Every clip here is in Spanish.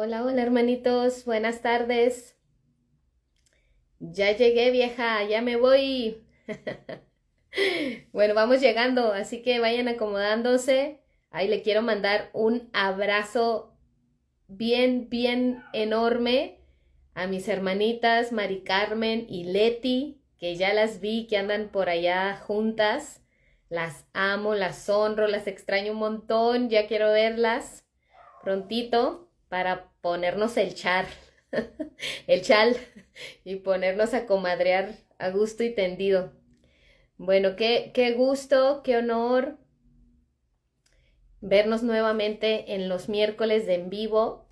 Hola, hola hermanitos, buenas tardes. Ya llegué, vieja, ya me voy. Bueno, vamos llegando, así que vayan acomodándose. Ahí le quiero mandar un abrazo bien, bien enorme a mis hermanitas Mari Carmen y Leti, que ya las vi que andan por allá juntas. Las amo, las honro, las extraño un montón, ya quiero verlas prontito para ponernos el chal y ponernos a comadrear a gusto y tendido. Bueno, qué gusto, qué honor vernos nuevamente en los miércoles de en vivo.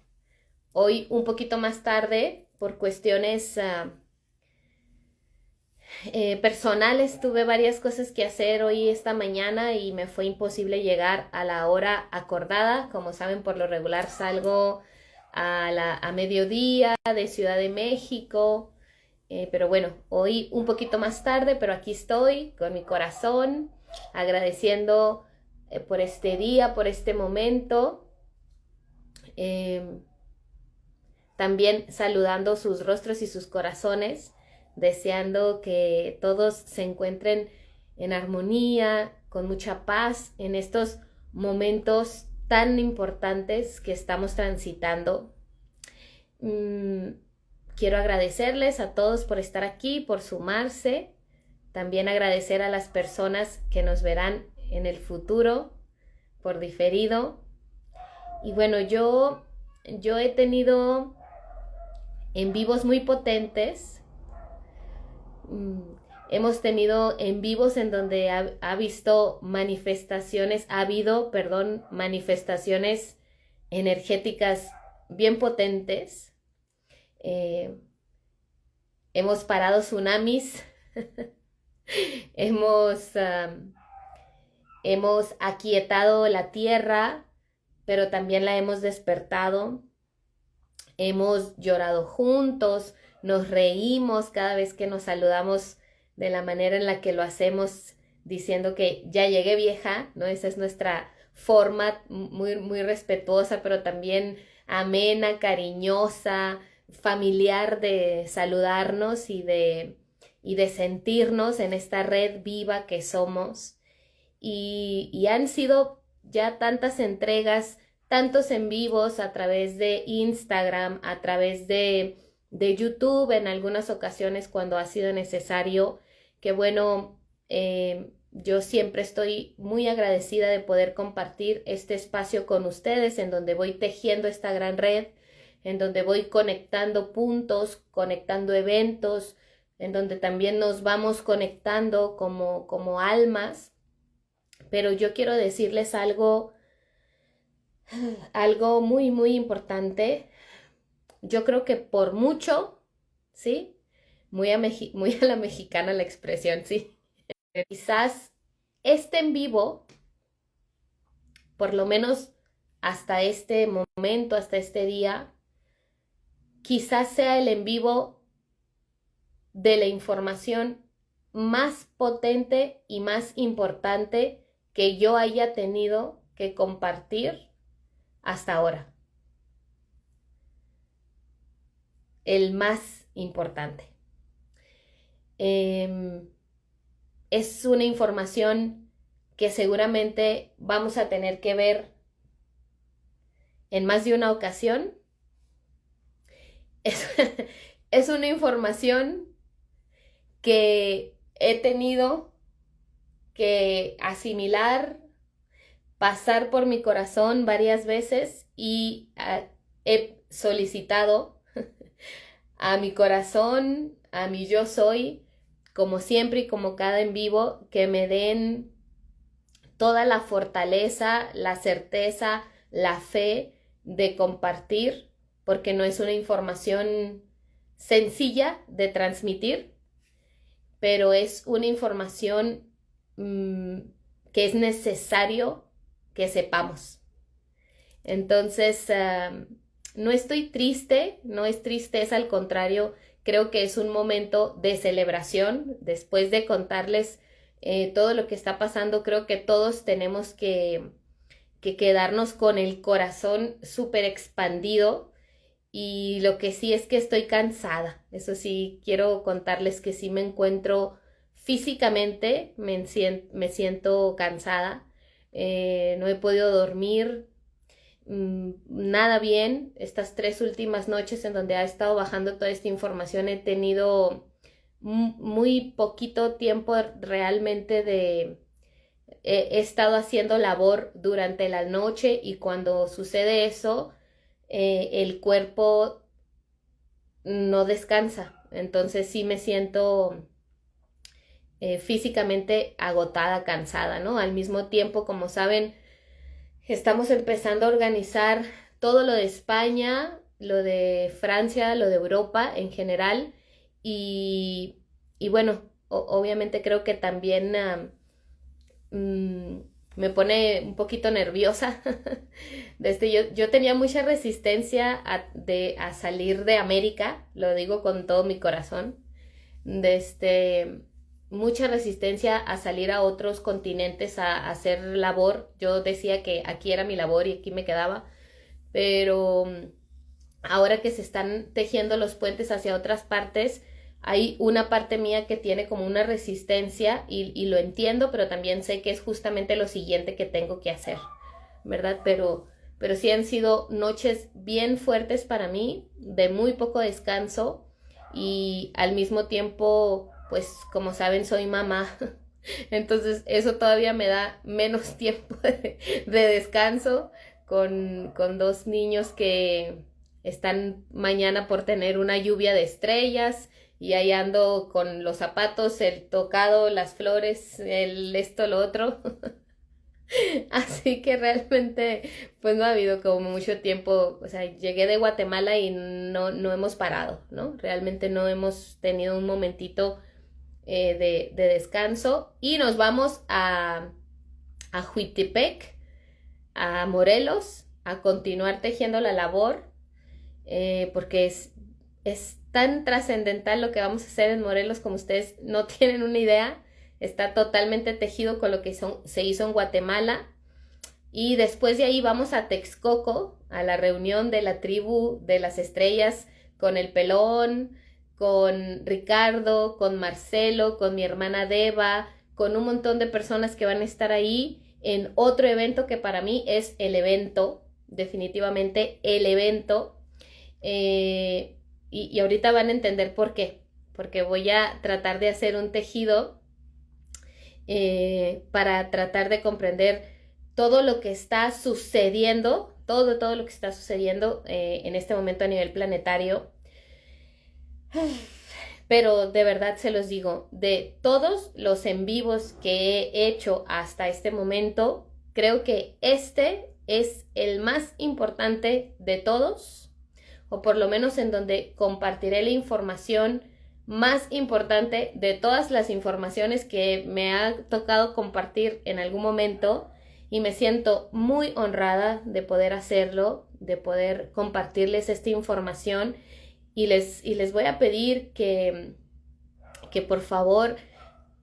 Hoy un poquito más tarde por cuestiones personales. Tuve varias cosas que hacer hoy esta mañana y me fue imposible llegar a la hora acordada. Como saben, por lo regular salgo a mediodía de Ciudad de México. Pero bueno, hoy un poquito más tarde, pero aquí estoy con mi corazón agradeciendo por este día, por este momento. Eh, También saludando sus rostros y sus corazones, deseando que todos se encuentren en armonía, con mucha paz en estos momentos tan importantes que estamos transitando. Mm, Quiero agradecerles a todos por estar aquí, por sumarse. También agradecer a las personas que nos verán en el futuro por diferido. Y bueno, yo he tenido en vivos muy potentes. Mm, Hemos tenido en vivos en donde ha visto manifestaciones, ha habido, perdón, manifestaciones energéticas bien potentes. Eh, Hemos parado tsunamis, hemos, hemos aquietado la tierra, pero también la hemos despertado. Hemos llorado juntos, nos reímos cada vez que nos saludamos de la manera en la que lo hacemos, diciendo que ya llegué, vieja, ¿no? Esa es nuestra forma muy, muy respetuosa, pero también amena, cariñosa, familiar de saludarnos y de sentirnos en esta red viva que somos. Y han sido ya tantas entregas, tantos en vivos a través de Instagram, a través de YouTube en algunas ocasiones cuando ha sido necesario, que bueno, yo siempre estoy muy agradecida de poder compartir este espacio con ustedes en donde voy tejiendo esta gran red, en donde voy conectando puntos, conectando eventos, en donde también nos vamos conectando como almas. Pero yo quiero decirles algo muy, muy importante. Yo creo que por mucho, ¿sí? Muy a la mexicana la expresión, ¿sí? Quizás este en vivo, por lo menos hasta este momento, hasta este día, quizás sea el en vivo de la información más potente y más importante que yo haya tenido que compartir hasta ahora. El más importante. Eh, es una información que seguramente vamos a tener que ver en más de una ocasión. Es, es una información que he tenido que asimilar, pasar por mi corazón varias veces y he solicitado a mi corazón, a mi yo soy, como siempre y como cada en vivo, que me den toda la fortaleza, la certeza, la fe de compartir, porque no es una información sencilla de transmitir, pero es una información que es necesario que sepamos. Entonces, no estoy triste, no es tristeza, al contrario, creo que es un momento de celebración. Después de contarles todo lo que está pasando, creo que todos tenemos que quedarnos con el corazón súper expandido y lo que sí es que estoy cansada. Eso sí, quiero contarles que sí me encuentro físicamente, me siento cansada. No he podido dormir nada bien. Estas 3 últimas noches en donde ha estado bajando toda esta información he tenido muy poquito tiempo realmente de... He estado haciendo labor durante la noche y cuando sucede eso, el cuerpo no descansa. Entonces sí me siento físicamente agotada, cansada, ¿no? Al mismo tiempo, como saben, estamos empezando a organizar todo lo de España, lo de Francia, lo de Europa en general y, y bueno, obviamente creo que también mm, me pone un poquito nerviosa. Yo tenía mucha resistencia a salir de América, lo digo con todo mi corazón, mucha resistencia a salir a otros continentes a hacer labor. Yo decía que aquí era mi labor y aquí me quedaba, pero ahora que se están tejiendo los puentes hacia otras partes, hay una parte mía que tiene como una resistencia y lo entiendo, pero también sé que es justamente lo siguiente que tengo que hacer, ¿verdad? Pero sí han sido noches bien fuertes para mí, de muy poco descanso y al mismo tiempo, pues como saben, soy mamá. Entonces eso todavía me da menos tiempo de descanso con 2 niños que están mañana por tener una lluvia de estrellas y ahí ando con los zapatos, el tocado, las flores, el esto, lo otro. Así que realmente pues no ha habido como mucho tiempo, o sea, llegué de Guatemala y no hemos parado, ¿no? Realmente no hemos tenido un momentito de descanso y nos vamos a Huitepec, a Morelos, a continuar tejiendo la labor, porque es tan trascendental lo que vamos a hacer en Morelos como ustedes no tienen una idea. Está totalmente tejido con lo que se hizo en Guatemala. Y después de ahí vamos a Texcoco, a la reunión de la tribu de las estrellas, con el pelón, con Ricardo, con Marcelo, con mi hermana Deva, con un montón de personas que van a estar ahí en otro evento que para mí es el evento, definitivamente el evento. Y ahorita van a entender por qué, porque voy a tratar de hacer un tejido para tratar de comprender todo lo que está sucediendo, todo lo que está sucediendo en este momento a nivel planetario. Pero de verdad se los digo, de todos los en vivos que he hecho hasta este momento, creo que este es el más importante de todos, o por lo menos en donde compartiré la información más importante de todas las informaciones que me ha tocado compartir en algún momento y me siento muy honrada de poder hacerlo, de poder compartirles esta información y les voy a pedir que por favor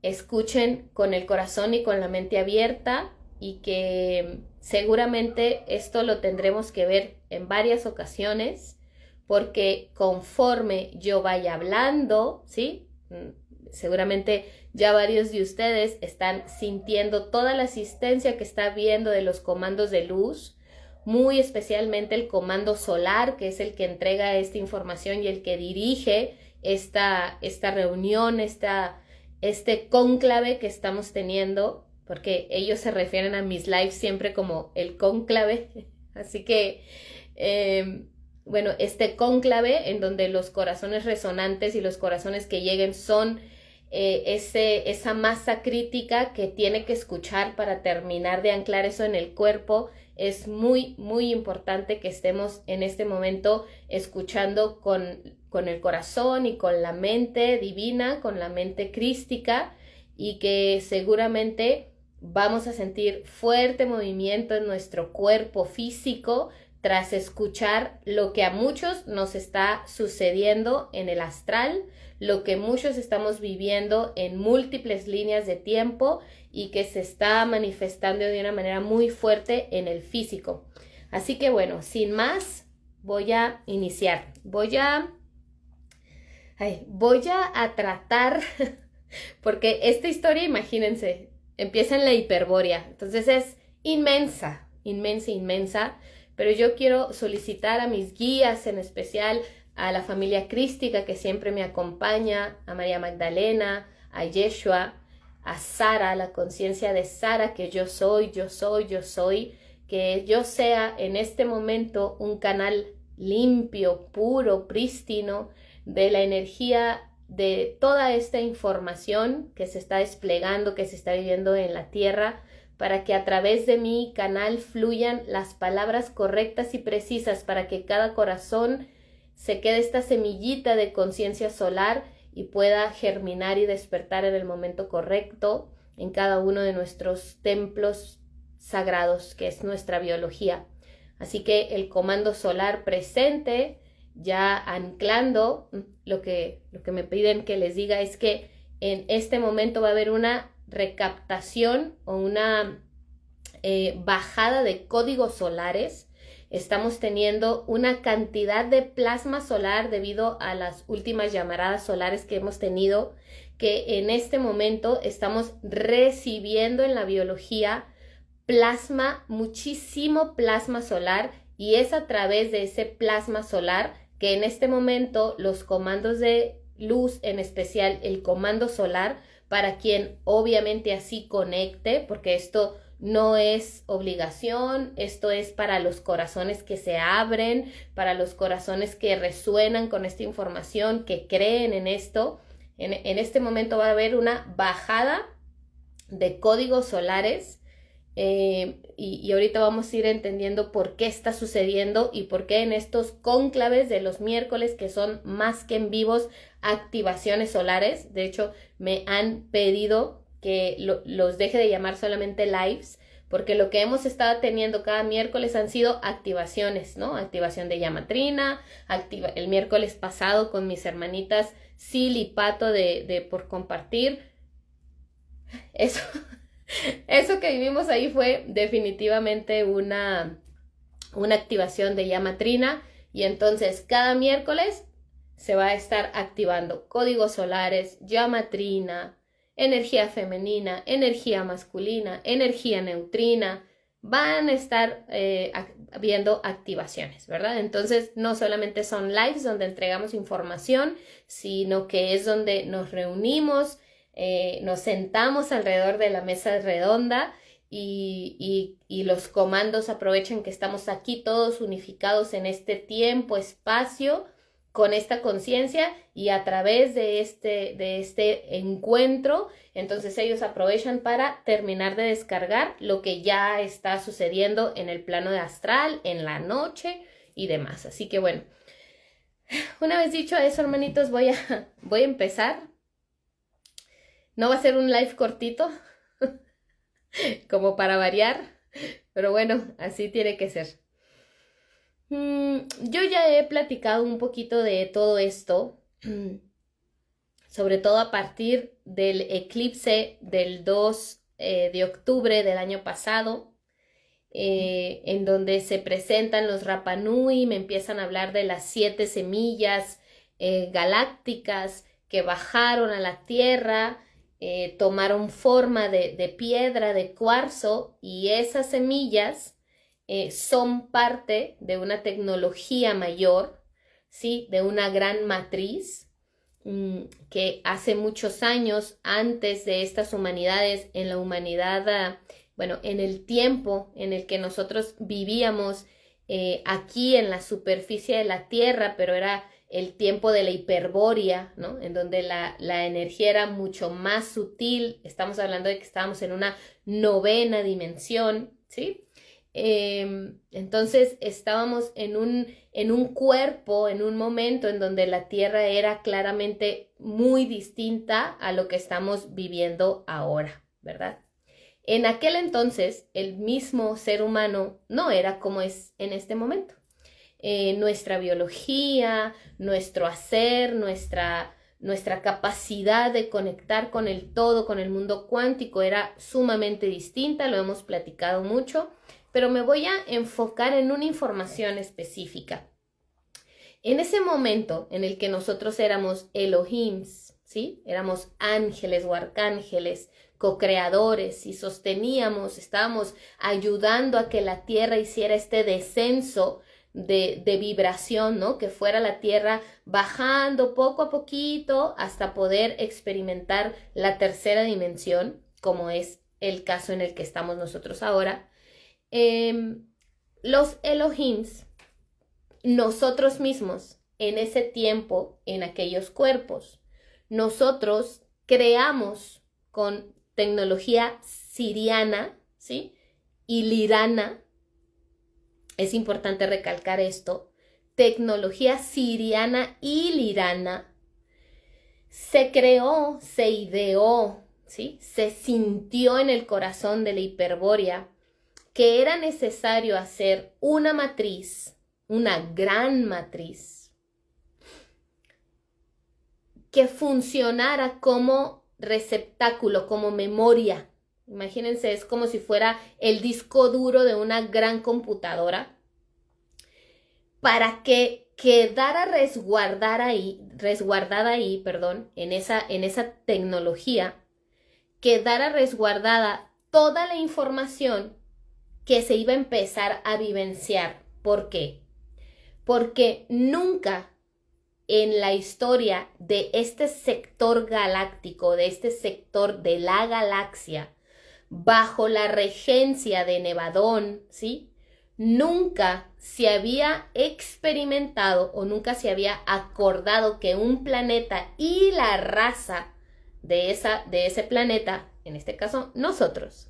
escuchen con el corazón y con la mente abierta y que seguramente esto lo tendremos que ver en varias ocasiones porque conforme yo vaya hablando, ¿sí? Seguramente ya varios de ustedes están sintiendo toda la asistencia que está viendo de los comandos de luz, muy especialmente el comando solar, que es el que entrega esta información y el que dirige esta reunión, este cónclave que estamos teniendo, porque ellos se refieren a mis lives siempre como el cónclave. Así que bueno, este cónclave en donde los corazones resonantes y los corazones que lleguen son esa masa crítica que tiene que escuchar para terminar de anclar eso en el cuerpo. Es muy, muy importante que estemos en este momento escuchando con el corazón y con la mente divina, con la mente crística y que seguramente vamos a sentir fuerte movimiento en nuestro cuerpo físico tras escuchar lo que a muchos nos está sucediendo en el astral, lo que muchos estamos viviendo en múltiples líneas de tiempo y que se está manifestando de una manera muy fuerte en el físico. Así que bueno, sin más, voy a iniciar. Voy a tratar, porque esta historia, imagínense, empieza en la hiperbórea, entonces es inmensa, inmensa, inmensa, pero yo quiero solicitar a mis guías, en especial a la familia crística que siempre me acompaña, a María Magdalena, a Yeshua, a Sara, la conciencia de Sara, que yo soy, que yo sea en este momento un canal limpio, puro, prístino, de la energía de toda esta información que se está desplegando, que se está viviendo en la tierra, para que a través de mi canal fluyan las palabras correctas y precisas, para que cada corazón se quede esta semillita de conciencia solar y pueda germinar y despertar en el momento correcto en cada uno de nuestros templos sagrados, que es nuestra biología. Así que el comando solar presente, ya anclando, lo que me piden que les diga es que en este momento va a haber una recaptación o una bajada de códigos solares. Estamos teniendo una cantidad de plasma solar debido a las últimas llamaradas solares que hemos tenido, que en este momento estamos recibiendo en la biología plasma, muchísimo plasma solar, y es a través de ese plasma solar que en este momento los comandos de luz, en especial el comando solar, para quien obviamente así conecte, porque esto no es obligación, esto es para los corazones que se abren, para los corazones que resuenan con esta información, que creen en esto. En este momento va a haber una bajada de códigos solares, y ahorita vamos a ir entendiendo por qué está sucediendo y por qué en estos cónclaves de los miércoles, que son más que en vivos, activaciones solares. De hecho, me han pedido que los deje de llamar solamente lives, porque lo que hemos estado teniendo cada miércoles han sido activaciones, ¿no? Activación de llama trina, el miércoles pasado con mis hermanitas Sil y Pato de Por Compartir. Eso que vivimos ahí fue definitivamente una activación de llama trina, y entonces cada miércoles se va a estar activando códigos solares, llama trina, energía femenina, energía masculina, energía neutrina. Van a estar viendo activaciones, ¿verdad? Entonces no solamente son lives donde entregamos información, sino que es donde nos reunimos, nos sentamos alrededor de la mesa redonda y los comandos aprovechan que estamos aquí todos unificados en este tiempo, espacio, con esta conciencia, y a través de este encuentro, entonces ellos aprovechan para terminar de descargar lo que ya está sucediendo en el plano de astral, en la noche y demás. Así que bueno, una vez dicho eso, hermanitos, voy a empezar. No va a ser un live cortito, como para variar, pero bueno, así tiene que ser. Yo ya he platicado un poquito de todo esto, sobre todo a partir del eclipse del 2 de octubre del año pasado, en donde se presentan los Rapa Nui, me empiezan a hablar de las 7 semillas galácticas que bajaron a la Tierra, tomaron forma de piedra, de cuarzo, y esas semillas son parte de una tecnología mayor, ¿sí? De una gran matriz que hace muchos años, antes de estas humanidades, en la humanidad, en el tiempo en el que nosotros vivíamos aquí en la superficie de la Tierra, pero era el tiempo de la hiperbórea, ¿no? En donde la energía era mucho más sutil. Estamos hablando de que estábamos en una 9ª dimensión, ¿sí? Entonces estábamos en un cuerpo, en un momento en donde la Tierra era claramente muy distinta a lo que estamos viviendo ahora, ¿verdad? En aquel entonces, el mismo ser humano no era como es en este momento. Nuestra biología, nuestro hacer, nuestra capacidad de conectar con el todo, con el mundo cuántico, era sumamente distinta, lo hemos platicado mucho, pero me voy a enfocar en una información específica. En ese momento en el que nosotros éramos Elohims, ¿sí? Éramos ángeles o arcángeles, co-creadores y estábamos ayudando a que la Tierra hiciera este descenso de vibración, ¿no? Que fuera la Tierra bajando poco a poquito hasta poder experimentar la tercera dimensión, como es el caso en el que estamos nosotros ahora. Los Elohims, nosotros mismos, en ese tiempo, en aquellos cuerpos, nosotros creamos con tecnología siriana, ¿sí? Y lirana. Es importante recalcar esto. Tecnología siriana y lirana se creó, se ideó, ¿sí? Se sintió en el corazón de la Hiperbórea que era necesario hacer una matriz, una gran matriz, que funcionara como receptáculo, como memoria. Imagínense, es como si fuera el disco duro de una gran computadora, para que quedara resguardada ahí, en esa tecnología, quedara resguardada toda la información que se iba a empezar a vivenciar. ¿Por qué? Porque nunca en la historia de este sector galáctico, de este sector de la galaxia, bajo la regencia de Nevadón, ¿sí? Nunca se había experimentado o nunca se había acordado que un planeta y la raza de ese planeta, en este caso nosotros,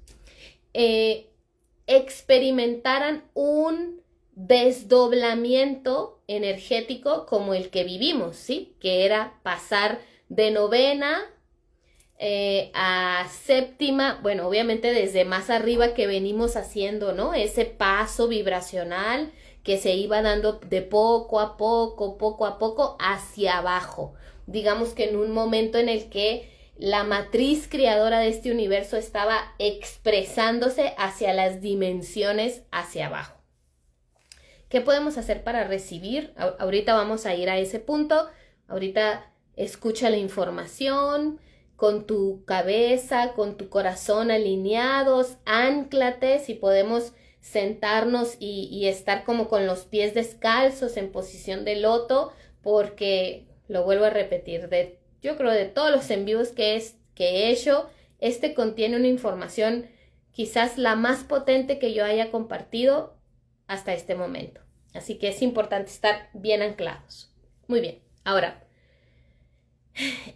experimentaran un desdoblamiento energético como el que vivimos, ¿sí? Que era pasar de novena a séptima, bueno, obviamente desde más arriba que venimos haciendo, ¿no? Ese paso vibracional que se iba dando de poco a poco hacia abajo. Digamos que en un momento en el que la matriz creadora de este universo estaba expresándose hacia las dimensiones hacia abajo. ¿Qué podemos hacer para recibir? Ahorita vamos a ir a ese punto. Ahorita escucha la información con tu cabeza, con tu corazón alineados, ánclate, si podemos sentarnos y estar como con los pies descalzos en posición de loto, porque, lo vuelvo a repetir, yo creo de todos los en vivos que he hecho, este contiene una información quizás la más potente que yo haya compartido hasta este momento. Así que es importante estar bien anclados. Muy bien, ahora,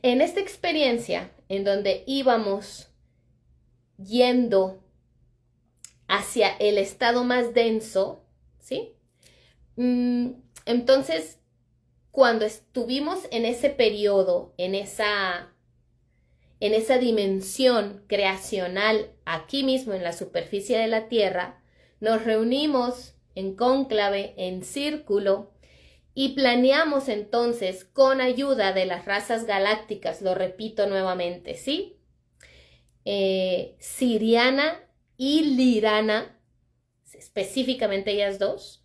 en esta experiencia en donde íbamos yendo hacia el estado más denso, ¿sí? Entonces, cuando estuvimos en ese periodo, en esa dimensión creacional, aquí mismo en la superficie de la Tierra, nos reunimos en cónclave, en círculo, y planeamos entonces con ayuda de las razas galácticas, lo repito nuevamente, ¿sí? Siriana y Lirana, específicamente ellas dos,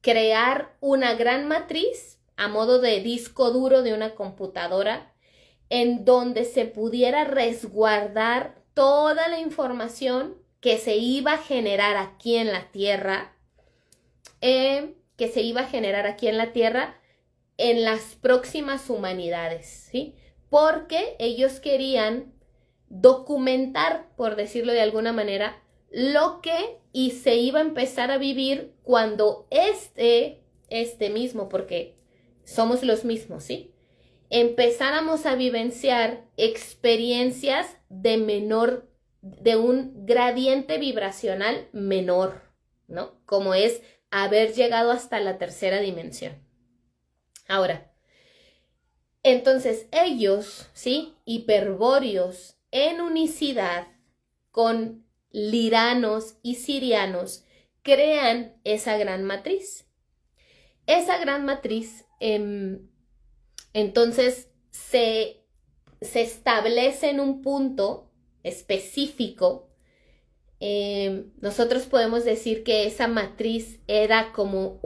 crear una gran matriz a modo de disco duro de una computadora en donde se pudiera resguardar toda la información que se iba a generar aquí en la Tierra, en las próximas humanidades, ¿sí? Porque ellos querían documentar, por decirlo de alguna manera, lo que se iba a empezar a vivir cuando este mismo, porque somos los mismos, ¿sí? Empezáramos a vivenciar experiencias de un gradiente vibracional menor, ¿no? Como es haber llegado hasta la tercera dimensión. Ahora, entonces ellos, ¿sí? Hiperbóreos en unicidad con liranos y sirianos crean esa gran matriz. Esa gran matriz, entonces, se establece en un punto específico. Nosotros podemos decir que esa matriz era como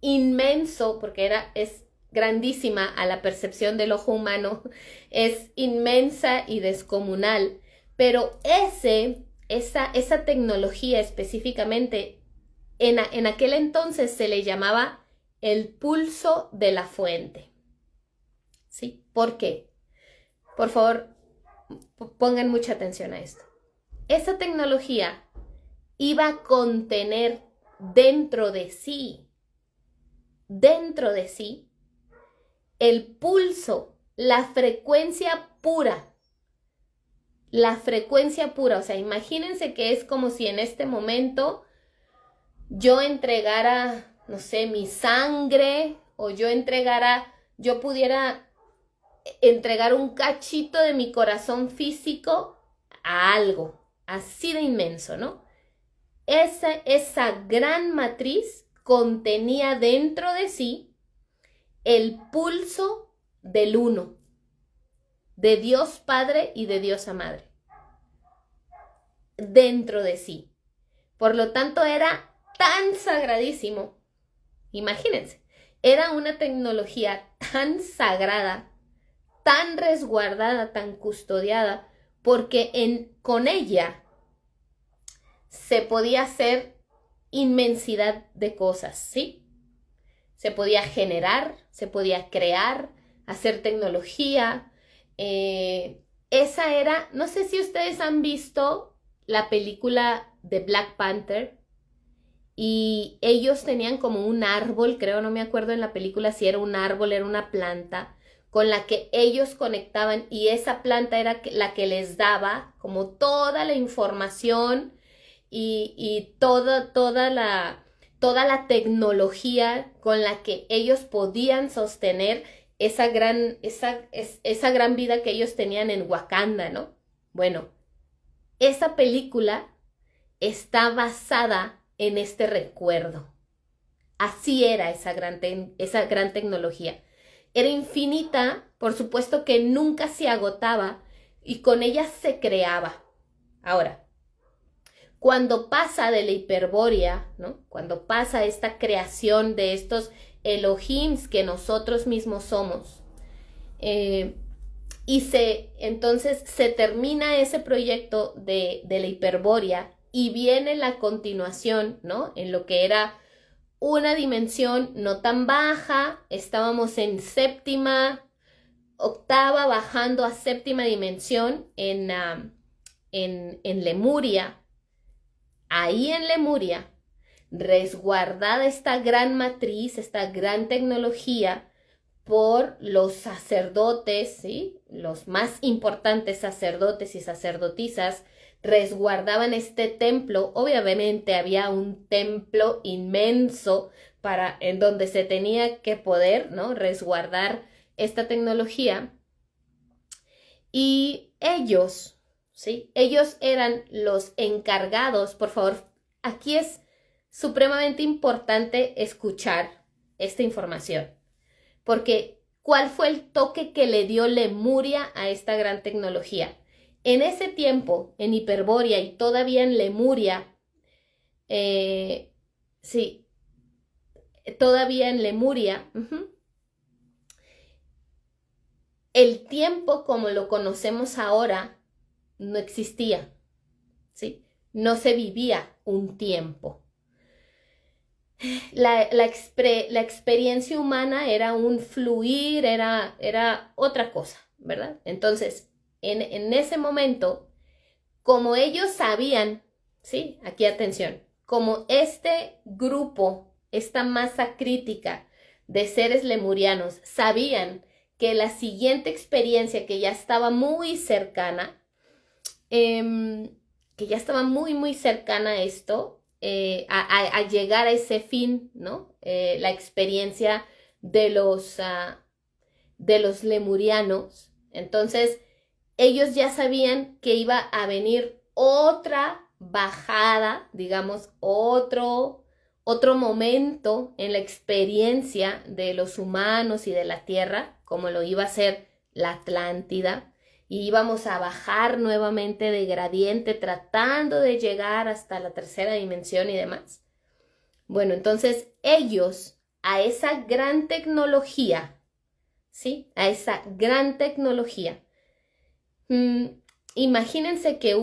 inmenso, porque es grandísima a la percepción del ojo humano, es inmensa y descomunal, pero esa tecnología específicamente, en aquel entonces se le llamaba el pulso de la fuente. ¿Sí? ¿Por qué? Por favor, pongan mucha atención a esto. Esa tecnología iba a contener dentro de sí, el pulso, la frecuencia pura. O sea, imagínense que es como si en este momento yo entregara, no sé, mi sangre, o yo pudiera entregar un cachito de mi corazón físico a algo así de inmenso, ¿no? Esa gran matriz contenía dentro de sí el pulso del uno, de Dios Padre y de Diosa Madre, dentro de sí. Por lo tanto, era tan sagradísimo. Imagínense, era una tecnología tan sagrada, tan resguardada, tan custodiada, porque con ella se podía hacer inmensidad de cosas, ¿sí? Se podía generar, se podía crear, hacer tecnología. Esa era, no sé si ustedes han visto la película de Black Panther, y ellos tenían como un árbol, creo, no me acuerdo en la película si era un árbol, era una planta, con la que ellos conectaban, y esa planta era la que les daba como toda la información y toda la tecnología con la que ellos podían sostener esa gran vida que ellos tenían en Wakanda, ¿no? Bueno, esa película está basada en este recuerdo. Así era esa gran tecnología. Era infinita, por supuesto que nunca se agotaba, y con ella se creaba. Ahora, cuando pasa de la hiperbórea, ¿no? Cuando pasa esta creación de estos Elohims que nosotros mismos somos, entonces se termina ese proyecto de la hiperbórea, y viene la continuación, ¿no? En lo que era una dimensión no tan baja, estábamos en séptima, octava, bajando a séptima dimensión en Lemuria. Ahí en Lemuria, resguardada esta gran matriz, esta gran tecnología, por los sacerdotes, ¿sí? Los más importantes sacerdotes y sacerdotisas resguardaban este templo. Obviamente había un templo inmenso en donde se tenía que poder, ¿no? Resguardar esta tecnología. Y ellos, ¿sí? Ellos eran los encargados. Por favor, aquí es supremamente importante escuchar esta información, porque ¿cuál fue el toque que le dio Lemuria a esta gran tecnología? En ese tiempo, en Hiperbórea y todavía en Lemuria, todavía en Lemuria, el tiempo como lo conocemos ahora no existía, ¿sí? No se vivía un tiempo. La experiencia humana era un fluir, era otra cosa, ¿verdad? Entonces, en ese momento, como ellos sabían, ¿sí? Aquí atención, como este grupo, esta masa crítica de seres lemurianos, sabían que la siguiente experiencia, que ya estaba muy cercana, a esto, a llegar a ese fin, ¿no? La experiencia de los lemurianos. Entonces, ellos ya sabían que iba a venir otra bajada, digamos, otro momento en la experiencia de los humanos y de la Tierra, como lo iba a ser la Atlántida. Y íbamos a bajar nuevamente de gradiente, tratando de llegar hasta la tercera dimensión y demás. Bueno, entonces ellos a esa gran tecnología, ¿sí? A esa gran tecnología. Imagínense que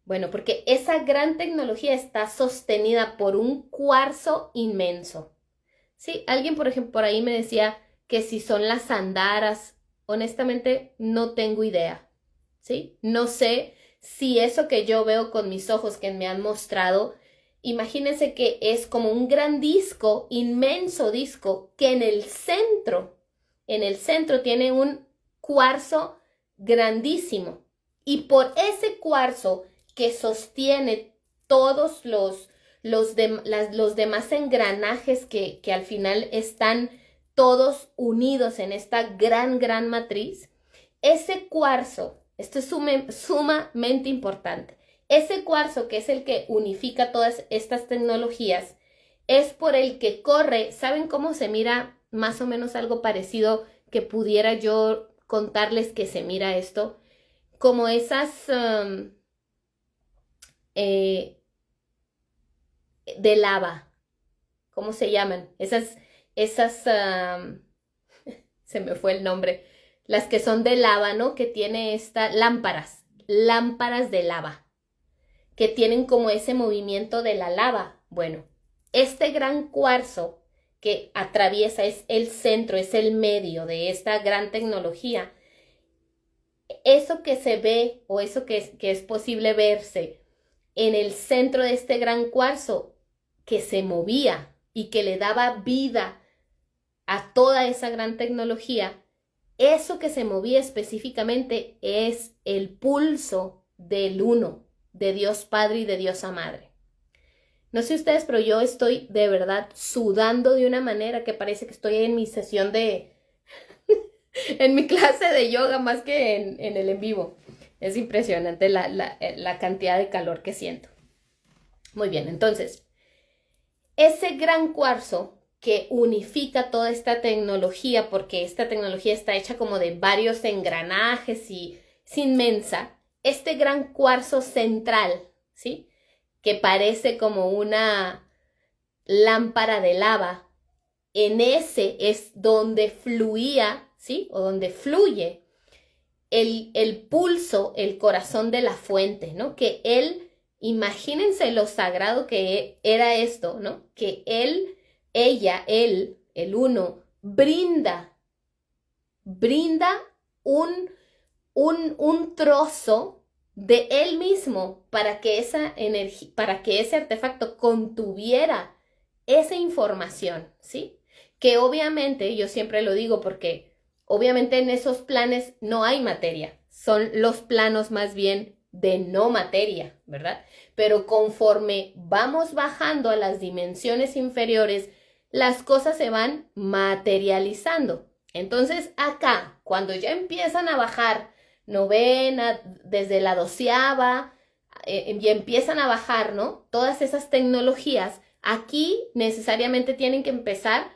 bueno, porque esa gran tecnología está sostenida por un cuarzo inmenso. Sí, alguien, por ejemplo, por ahí me decía que si son las andaras, honestamente no tengo idea, ¿sí? No sé si eso que yo veo con mis ojos que me han mostrado, imagínense que es como un gran disco, inmenso disco, que en el centro tiene un cuarzo grandísimo. Y por ese cuarzo que sostiene todos los demás engranajes que al final están todos unidos en esta gran matriz, ese cuarzo, esto es sumamente importante, ese cuarzo que es el que unifica todas estas tecnologías, es por el que corre. ¿Saben cómo se mira más o menos algo parecido que pudiera yo contarles que se mira esto? Como esas de lava, ¿cómo se llaman? Se me fue el nombre, las que son de lava, ¿no? Que tiene lámparas de lava, que tienen como ese movimiento de la lava. Bueno, este gran cuarzo que atraviesa, es el centro, es el medio de esta gran tecnología. Eso que se ve o eso que es posible verse en el centro de este gran cuarzo que se movía y que le daba vida a toda esa gran tecnología, eso que se movía específicamente es el pulso del uno, de Dios Padre y de Diosa Madre. No sé ustedes, pero yo estoy de verdad sudando de una manera que parece que estoy en mi sesión en mi clase de yoga más que en el en vivo. Es impresionante la cantidad de calor que siento. Muy bien, entonces, ese gran cuarzo que unifica toda esta tecnología, porque esta tecnología está hecha como de varios engranajes y es inmensa, este gran cuarzo central, ¿sí? Que parece como una lámpara de lava, en ese es donde fluía, ¿sí? O donde fluye el pulso, el corazón de la fuente, ¿no? Que él, imagínense lo sagrado que era esto, ¿no? Que él, ella, él, el uno, brinda un trozo de él mismo para que esa energía, para que ese artefacto contuviera esa información, ¿sí? Que obviamente, yo siempre lo digo porque obviamente en esos planes no hay materia, son los planos más bien de no materia, ¿verdad? Pero conforme vamos bajando a las dimensiones inferiores, las cosas se van materializando. Entonces acá, cuando ya empiezan a bajar novena, desde la 12ª, y empiezan a bajar, ¿no? Todas esas tecnologías, aquí necesariamente tienen que empezar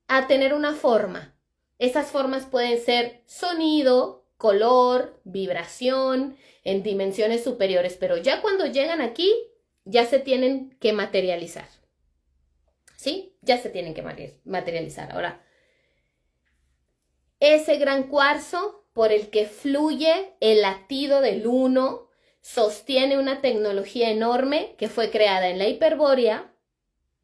a tener una forma. Esas formas pueden ser sonido, color, vibración, en dimensiones superiores, pero ya cuando llegan aquí, ya se tienen que materializar. ¿Sí? Ya se tienen que materializar. Ahora, ese gran cuarzo por el que fluye el latido del uno sostiene una tecnología enorme que fue creada en la Hiperbórea,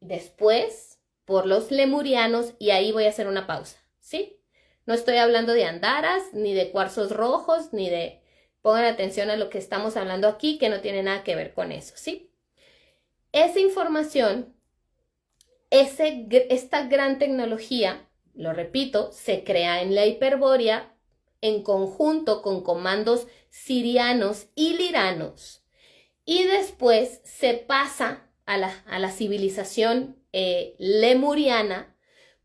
después por los lemurianos, y ahí voy a hacer una pausa, ¿sí? No estoy hablando de andaras, ni de cuarzos rojos, ni de... Pongan atención a lo que estamos hablando aquí, que no tiene nada que ver con eso, ¿sí? Esa información, esta gran tecnología, lo repito, se crea en la Hiperbórea en conjunto con comandos sirianos y liranos, y después se pasa a la civilización lemuriana,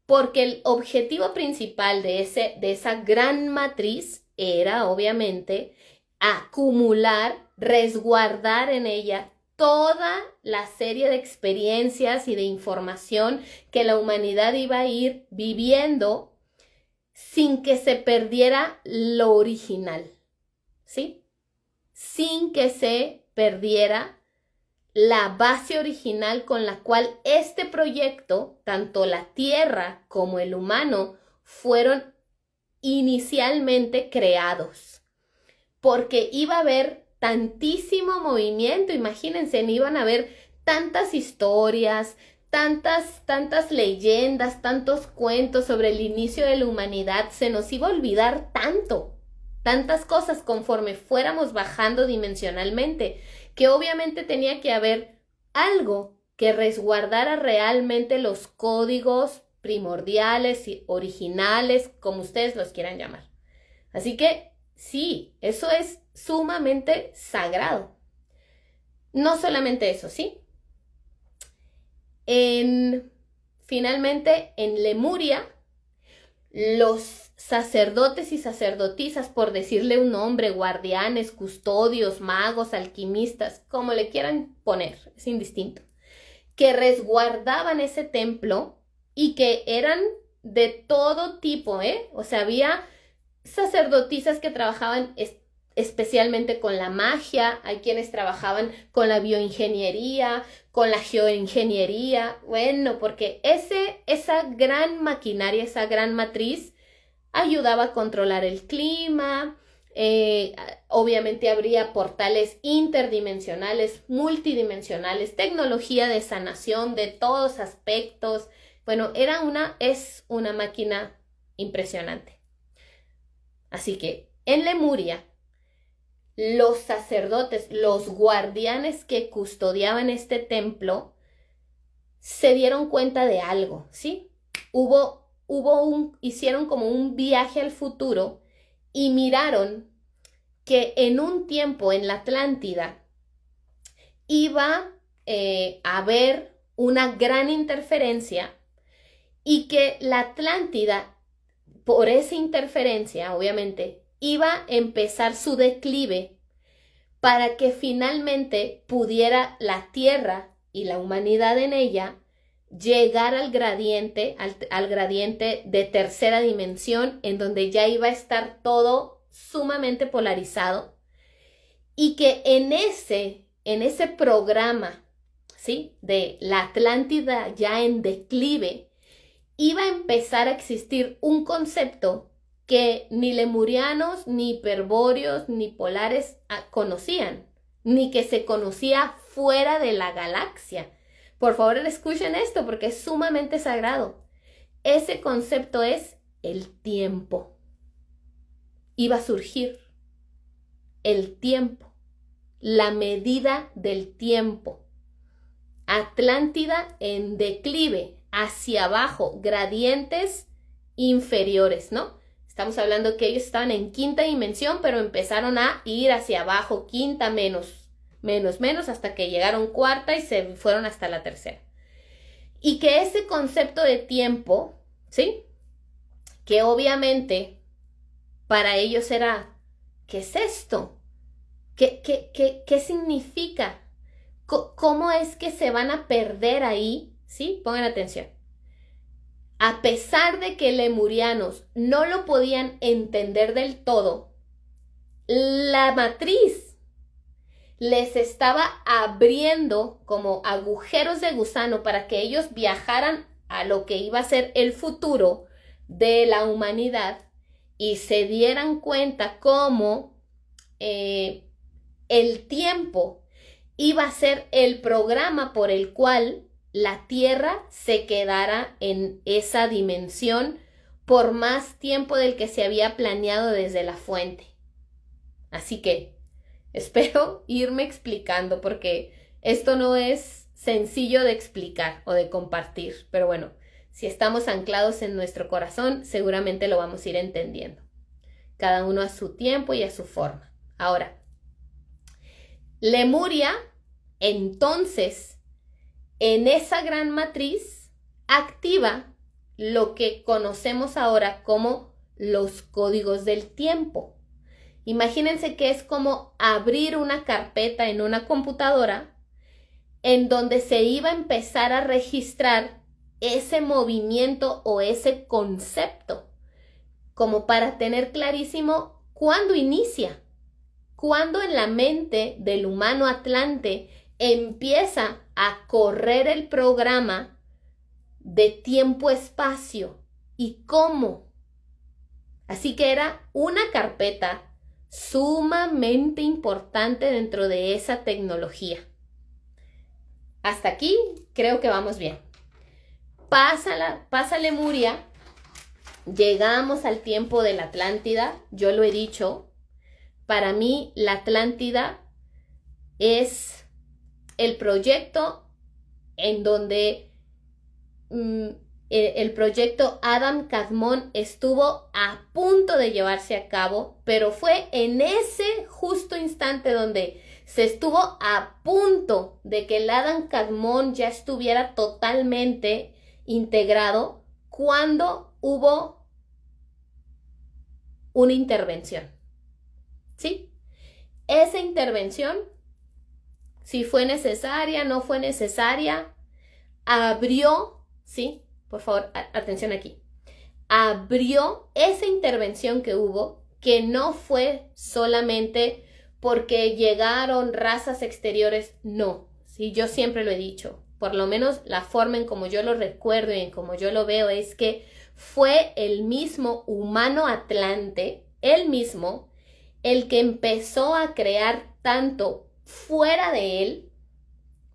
porque el objetivo principal de esa gran matriz era obviamente acumular, resguardar en ella toda la serie de experiencias y de información que la humanidad iba a ir viviendo sin que se perdiera lo original, ¿sí? Sin que se perdiera la base original con la cual este proyecto, tanto la Tierra como el humano, fueron inicialmente creados. Porque iba a haber tantísimo movimiento, imagínense, iban a haber tantas historias, tantas leyendas, tantos cuentos sobre el inicio de la humanidad, se nos iba a olvidar tantas cosas conforme fuéramos bajando dimensionalmente, que obviamente tenía que haber algo que resguardara realmente los códigos primordiales y originales, como ustedes los quieran llamar. Así que sí, eso es sumamente sagrado. No solamente eso, ¿sí? Finalmente, en Lemuria, los sacerdotes y sacerdotisas, por decirle un nombre, guardianes, custodios, magos, alquimistas, como le quieran poner, es indistinto, que resguardaban ese templo y que eran de todo tipo, o sea, había sacerdotisas que trabajaban especialmente con la magia, hay quienes trabajaban con la bioingeniería, con la geoingeniería, bueno, porque esa gran maquinaria, esa gran matriz ayudaba a controlar el clima, obviamente habría portales interdimensionales, multidimensionales, tecnología de sanación de todos aspectos, bueno, es una máquina impresionante. Así que en Lemuria, los sacerdotes, los guardianes que custodiaban este templo, se dieron cuenta de algo, ¿sí? Hicieron como un viaje al futuro y miraron que en un tiempo en la Atlántida iba a haber una gran interferencia y que la Atlántida, por esa interferencia, obviamente, iba a empezar su declive para que finalmente pudiera la Tierra y la humanidad en ella llegar al gradiente de tercera dimensión, en donde ya iba a estar todo sumamente polarizado, y que en ese programa, ¿sí?, de la Atlántida ya en declive, iba a empezar a existir un concepto que ni lemurianos, ni hiperbóreos, ni polares conocían, ni que se conocía fuera de la galaxia. Por favor, escuchen esto porque es sumamente sagrado. Ese concepto es el tiempo. Iba a surgir el tiempo, la medida del tiempo. Atlántida en declive, hacia abajo, gradientes inferiores, ¿no? Estamos hablando que ellos estaban en quinta dimensión, pero empezaron a ir hacia abajo, quinta, menos, hasta que llegaron cuarta y se fueron hasta la tercera. Y que ese concepto de tiempo, ¿sí?, que obviamente para ellos era, ¿qué es esto? ¿Qué significa? ¿Cómo es que se van a perder ahí? ¿Sí? Pongan atención. A pesar de que lemurianos no lo podían entender del todo, la matriz les estaba abriendo como agujeros de gusano para que ellos viajaran a lo que iba a ser el futuro de la humanidad y se dieran cuenta cómo el tiempo iba a ser el programa por el cual la Tierra se quedara en esa dimensión por más tiempo del que se había planeado desde la fuente. Así que espero irme explicando porque esto no es sencillo de explicar o de compartir, pero bueno, si estamos anclados en nuestro corazón, seguramente lo vamos a ir entendiendo. Cada uno a su tiempo y a su forma. Ahora, Lemuria, entonces, en esa gran matriz, activa lo que conocemos ahora como los códigos del tiempo. Imagínense que es como abrir una carpeta en una computadora en donde se iba a empezar a registrar ese movimiento o ese concepto, como para tener clarísimo cuándo inicia, cuándo en la mente del humano atlante empieza a correr el programa de tiempo-espacio y cómo. Así que era una carpeta sumamente importante dentro de esa tecnología. Hasta aquí creo que vamos bien. Pasa Lemuria, llegamos al tiempo de la Atlántida. Yo lo he dicho, para mí la Atlántida es el proyecto en donde el proyecto Adam Kadmon estuvo a punto de llevarse a cabo, pero fue en ese justo instante donde se estuvo a punto de que el Adam Kadmon ya estuviera totalmente integrado cuando hubo una intervención. ¿Sí? Esa intervención, si fue necesaria, no fue necesaria, abrió, ¿sí? Por favor, atención aquí. Abrió esa intervención que hubo, que no fue solamente porque llegaron razas exteriores, no. ¿Sí? Yo siempre lo he dicho, por lo menos la forma en como yo lo recuerdo y en como yo lo veo es que fue el mismo humano atlante, él mismo, el que empezó a crear tanto fuera de él.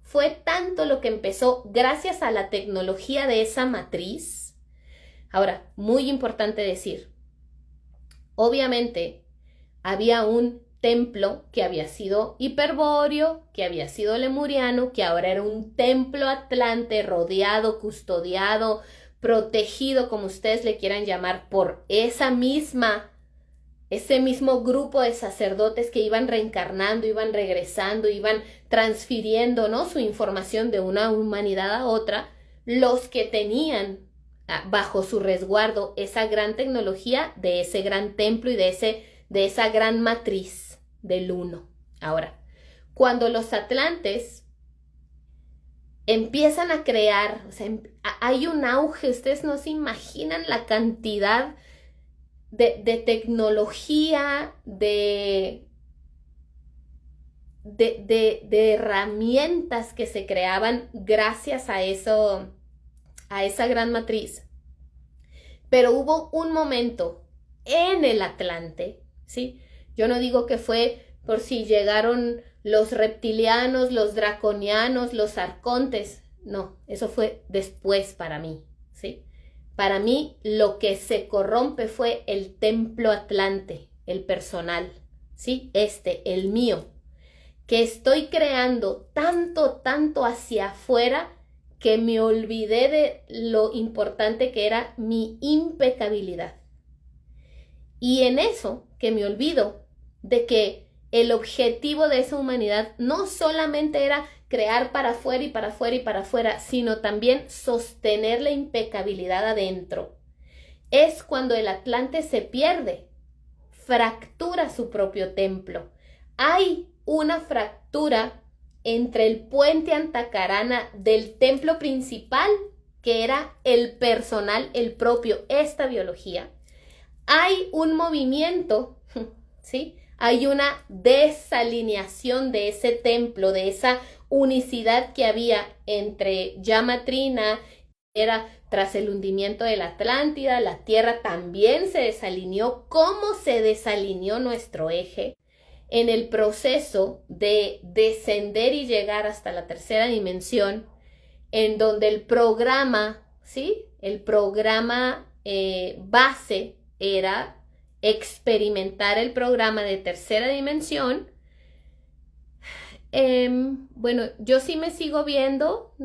Fue tanto lo que empezó gracias a la tecnología de esa matriz. Ahora, muy importante decir, obviamente había un templo que había sido hiperbóreo, que había sido lemuriano, que ahora era un templo atlante rodeado, custodiado, protegido, como ustedes le quieran llamar, por ese mismo grupo de sacerdotes que iban reencarnando, iban regresando, iban transfiriendo, ¿no?, su información de una humanidad a otra, los que tenían bajo su resguardo esa gran tecnología de ese gran templo y de esa gran matriz del uno. Ahora, cuando los atlantes empiezan a crear, o sea, hay un auge, ustedes no se imaginan la cantidad de tecnología, de herramientas que se creaban gracias a eso, a esa gran matriz. Pero hubo un momento en el Atlante, ¿sí? Yo no digo que fue por si llegaron los reptilianos, los draconianos, los arcontes. No, eso fue después para mí, ¿sí? Para mí lo que se corrompe fue el templo atlante, el personal, ¿sí? El mío, que estoy creando tanto hacia afuera que me olvidé de lo importante que era mi impecabilidad. Y en eso que me olvido de que el objetivo de esa humanidad no solamente era crear para afuera y para afuera y para afuera, sino también sostener la impecabilidad adentro. Es cuando el Atlante se pierde, fractura su propio templo. Hay una fractura entre el puente Antacarana del templo principal, que era el personal, el propio, esta biología. Hay un movimiento, ¿sí? Hay una desalineación de ese templo, de esa unicidad que había entre Yamatrina, era tras el hundimiento de la Atlántida, la Tierra también se desalineó. ¿Cómo se desalineó nuestro eje? En el proceso de descender y llegar hasta la tercera dimensión, en donde el programa, ¿sí? El programa base era experimentar el programa de tercera dimensión. Bueno, yo sí me sigo viendo.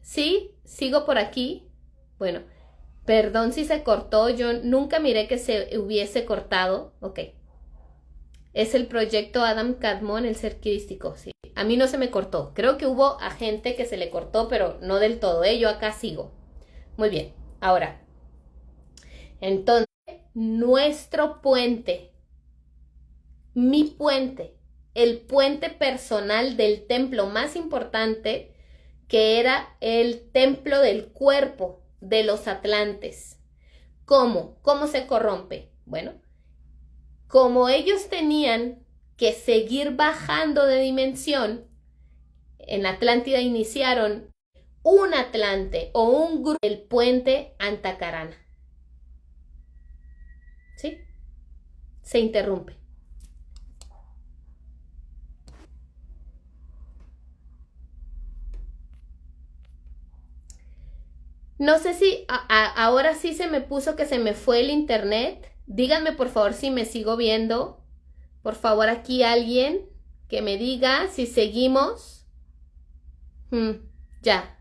¿Sí? ¿Sigo por aquí? Bueno, perdón si se cortó. Yo nunca miré que se hubiese cortado. Ok. Es el proyecto Adam Kadmon, el ser crístico. Sí. A mí no se me cortó. Creo que hubo a gente que se le cortó, pero no del todo. Yo acá sigo. Muy bien. Ahora, entonces, nuestro puente, mi puente, el puente personal del templo más importante, que era el templo del cuerpo de los atlantes. ¿Cómo? ¿Cómo se corrompe? Bueno, como ellos tenían que seguir bajando de dimensión. En la Atlántida iniciaron un Atlante o un grupo del puente Antacarana. ¿Sí? Se interrumpe. No sé si ahora sí se me puso que se me fue el internet. Díganme por favor si me sigo viendo. Por favor, aquí alguien que me diga si seguimos. Ya.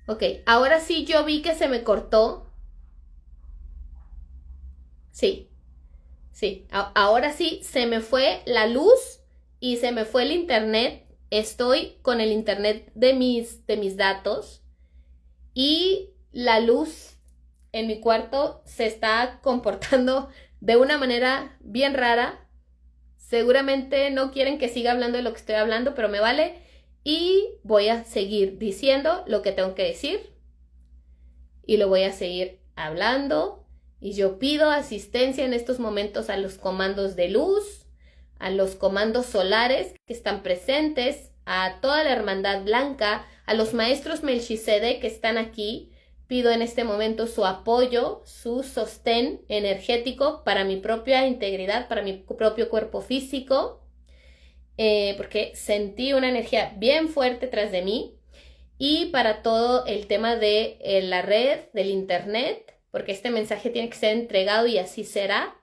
Ok, ahora sí yo vi que se me cortó. Sí, sí. Ahora sí se me fue la luz y se me fue el internet. Estoy con el internet de mis datos y la luz en mi cuarto se está comportando de una manera bien rara. Seguramente no quieren que siga hablando de lo que estoy hablando, pero me vale. Y voy a seguir diciendo lo que tengo que decir. Y lo voy a seguir hablando. Y yo pido asistencia en estos momentos a los comandos de luz, a los comandos solares que están presentes, a toda la hermandad blanca, a los maestros Melchizedek que están aquí. Pido en este momento su apoyo, su sostén energético para mi propia integridad, para mi propio cuerpo físico, porque sentí una energía bien fuerte tras de mí, y para todo el tema de la red, del internet, porque este mensaje tiene que ser entregado y así será.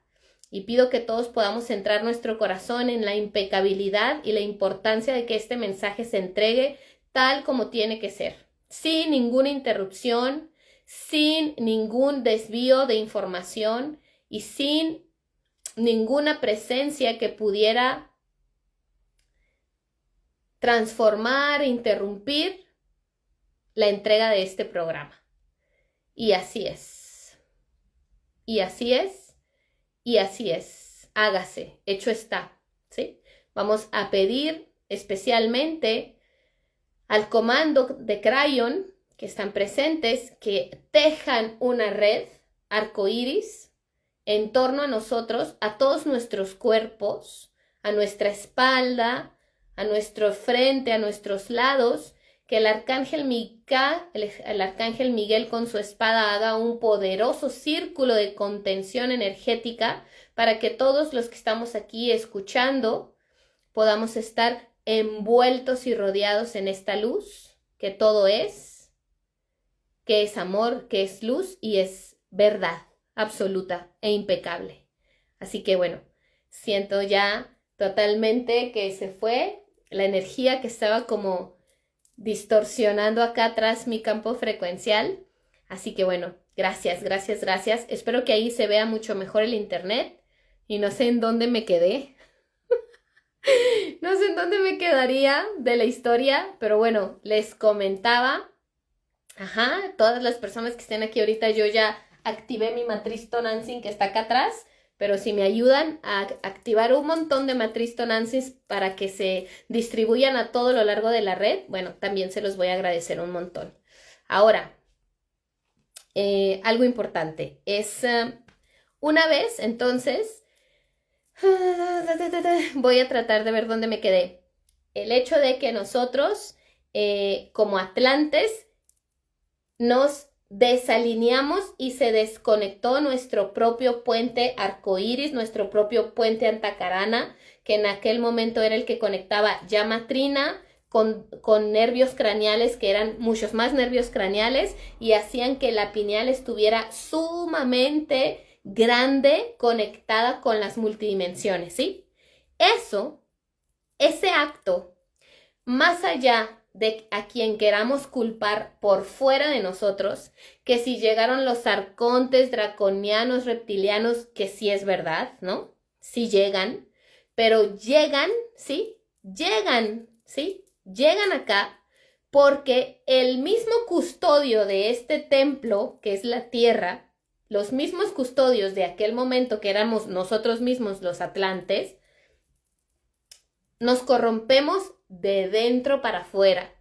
Y pido que todos podamos centrar nuestro corazón en la impecabilidad y la importancia de que este mensaje se entregue tal como tiene que ser, sin ninguna interrupción, sin ningún desvío de información y sin ninguna presencia que pudiera transformar, interrumpir la entrega de este programa. Y así es. Y así es. Y así es. Hágase. Hecho está. ¿Sí? Vamos a pedir especialmente al comando de Crayon que están presentes, que tejan una red arcoíris en torno a nosotros, a todos nuestros cuerpos, a nuestra espalda, a nuestro frente, a nuestros lados, que el arcángel Miguel con su espada haga un poderoso círculo de contención energética para que todos los que estamos aquí escuchando podamos estar envueltos y rodeados en esta luz, que todo es, que es amor, que es luz y es verdad absoluta e impecable. Así que bueno, siento ya totalmente que se fue la energía que estaba como distorsionando acá atrás mi campo frecuencial. Así que bueno, gracias. Espero que ahí se vea mucho mejor el internet y no sé en dónde me quedé. No sé en dónde me quedaría de la historia, pero bueno, les comentaba. Todas las personas que estén aquí ahorita, yo ya activé mi matriz Tonantzin que está acá atrás, pero si me ayudan a activar un montón de matriz Tonantzin para que se distribuyan a todo lo largo de la red, bueno, también se los voy a agradecer un montón. Ahora, algo importante es, una vez, entonces, voy a tratar de ver dónde me quedé. El hecho de que nosotros, como atlantes, nos desalineamos y se desconectó nuestro propio puente arcoíris, nuestro propio puente Antacarana, que en aquel momento era el que conectaba llama trina con nervios craneales, que eran muchos más nervios craneales, y hacían que la pineal estuviera sumamente grande, conectada con las multidimensiones, ¿sí? Ese acto, más allá de a quien queramos culpar por fuera de nosotros, que si llegaron los arcontes, draconianos, reptilianos, que sí es verdad, ¿no? Sí llegan, pero llegan, ¿sí? Llegan acá porque el mismo custodio de este templo, que es la tierra, los mismos custodios de aquel momento que éramos nosotros mismos los atlantes, nos corrompemos de dentro para afuera.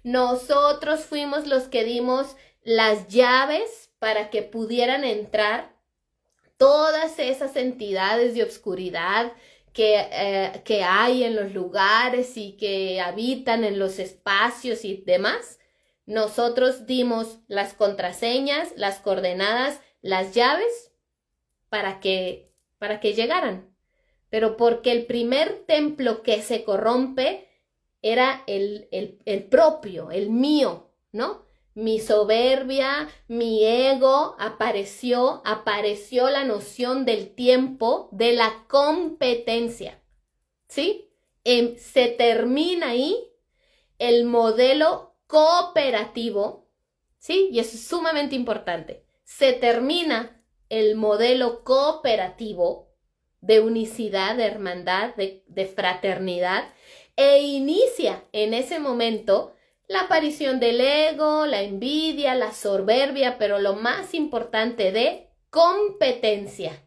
Nosotros fuimos los que dimos las llaves para que pudieran entrar todas esas entidades de oscuridad que hay en los lugares y que habitan en los espacios y demás, nosotros dimos las contraseñas, las coordenadas, las llaves para que llegaran. Pero porque el primer templo que se corrompe era el propio, el mío, ¿no? Mi soberbia, mi ego, apareció la noción del tiempo, de la competencia, ¿sí? Se termina ahí el modelo cooperativo, ¿sí? Y eso es sumamente importante. Se termina el modelo cooperativo de unicidad, de hermandad, de fraternidad, e inicia en ese momento la aparición del ego, la envidia, la soberbia, pero lo más importante, de competencia.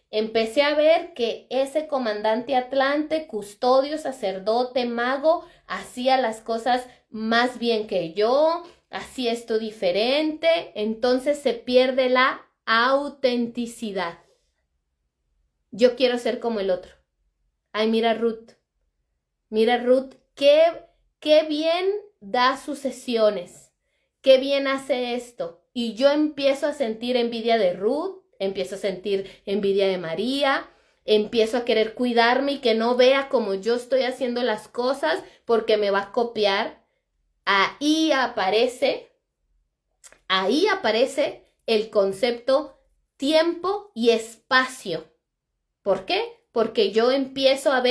Empecé a ver que ese comandante Atlante, custodio, sacerdote, mago, hacía las cosas más bien que yo, hacía esto diferente, entonces se pierde la autenticidad. Yo quiero ser como el otro. Ay, mira Ruth, qué bien da sus sesiones, qué bien hace esto. Y yo empiezo a sentir envidia de Ruth, empiezo a sentir envidia de María, empiezo a querer cuidarme y que no vea como yo estoy haciendo las cosas porque me va a copiar. Ahí aparece el concepto tiempo y espacio. ¿Por qué? Porque yo empiezo a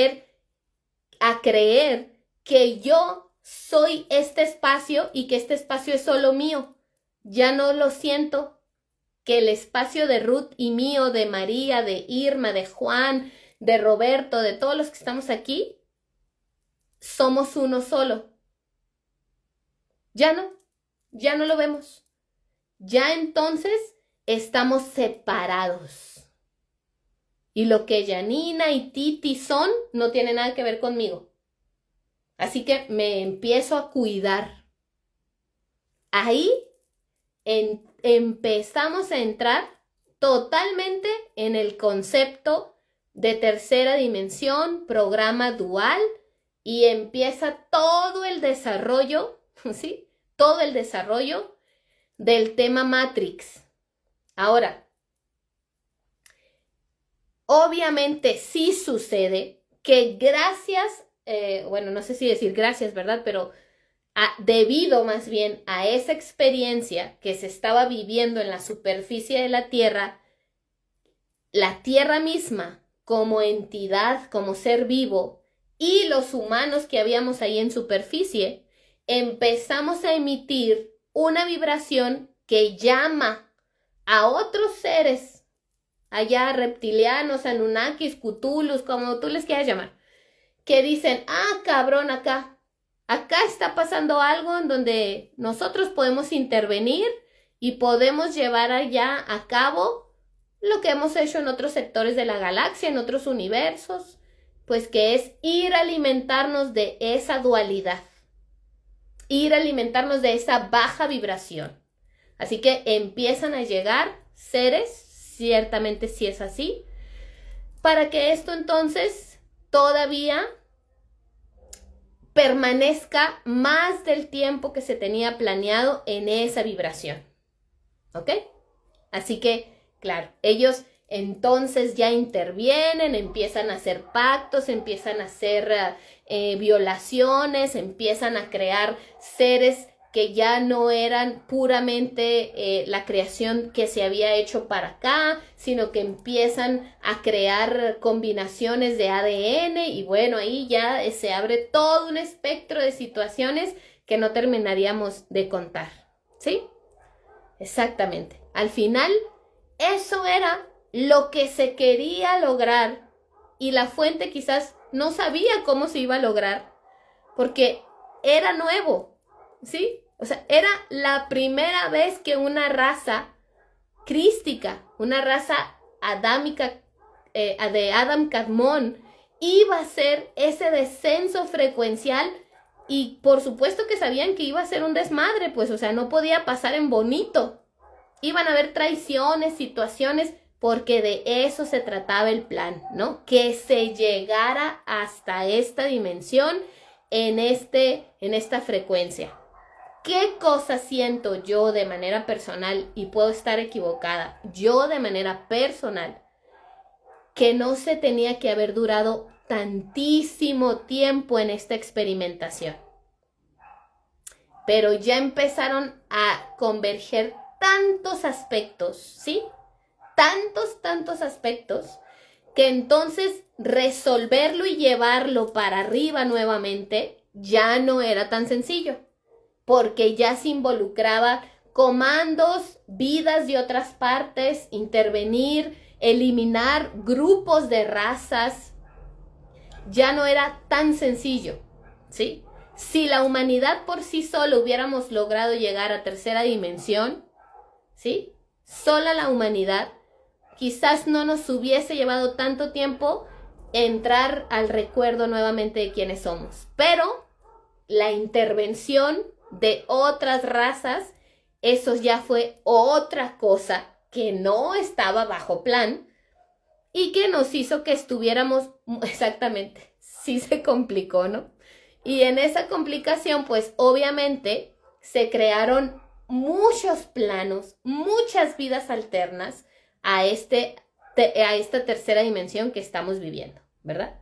creer que yo soy este espacio y que este espacio es solo mío. Ya no lo siento, que el espacio de Ruth y mío, de María, de Irma, de Juan, de Roberto, de todos los que estamos aquí, somos uno solo. Ya no lo vemos. Ya entonces estamos separados. Y lo que Janina y Titi son no tiene nada que ver conmigo. Así que me empiezo a cuidar. Ahí empezamos a entrar totalmente en el concepto de tercera dimensión, programa dual, y empieza todo el desarrollo, ¿sí? Todo el desarrollo del tema Matrix. Ahora, obviamente sí sucede que gracias, bueno, no sé si decir gracias, ¿verdad? Pero debido más bien a esa experiencia que se estaba viviendo en la superficie de la Tierra misma como entidad, como ser vivo, y los humanos que habíamos ahí en superficie, empezamos a emitir una vibración que llama a otros seres, allá reptilianos, anunnakis, cthulhus, como tú les quieras llamar, que dicen, cabrón, acá está pasando algo en donde nosotros podemos intervenir y podemos llevar allá a cabo lo que hemos hecho en otros sectores de la galaxia, en otros universos, pues que es ir a alimentarnos de esa dualidad, ir a alimentarnos de esa baja vibración. Así que empiezan a llegar seres, ciertamente sí es así, para que esto entonces todavía permanezca más del tiempo que se tenía planeado en esa vibración. ¿Ok? Así que, claro, ellos entonces ya intervienen, empiezan a hacer pactos, empiezan a hacer violaciones, empiezan a crear seres que ya no eran puramente la creación que se había hecho para acá, sino que empiezan a crear combinaciones de ADN y bueno, ahí ya se abre todo un espectro de situaciones que no terminaríamos de contar, ¿sí? Exactamente. Al final, eso era lo que se quería lograr y la fuente quizás no sabía cómo se iba a lograr porque era nuevo, ¿sí? O sea, era la primera vez que una raza crística, una raza adámica, de Adam Kadmon, iba a hacer ese descenso frecuencial y por supuesto que sabían que iba a ser un desmadre, pues, o sea, no podía pasar en bonito. Iban a haber traiciones, situaciones porque de eso se trataba el plan, ¿no? Que se llegara hasta esta dimensión en esta frecuencia. ¿Qué cosa siento yo de manera personal? Y puedo estar equivocada. Yo de manera personal, que no se tenía que haber durado tantísimo tiempo en esta experimentación. Pero ya empezaron a converger tantos aspectos, ¿sí? Tantos aspectos, que entonces resolverlo y llevarlo para arriba nuevamente ya no era tan sencillo, porque ya se involucraba comandos, vidas de otras partes, intervenir, eliminar grupos de razas. Ya no era tan sencillo, ¿sí? Si la humanidad por sí sola hubiéramos logrado llegar a tercera dimensión, ¿sí? Sola la humanidad, quizás no nos hubiese llevado tanto tiempo entrar al recuerdo nuevamente de quiénes somos. Pero la intervención de otras razas, eso ya fue otra cosa que no estaba bajo plan y que nos hizo que estuviéramos exactamente, sí se complicó, ¿no? Y en esa complicación, pues obviamente se crearon muchos planos, muchas vidas alternas a esta tercera dimensión que estamos viviendo, ¿verdad?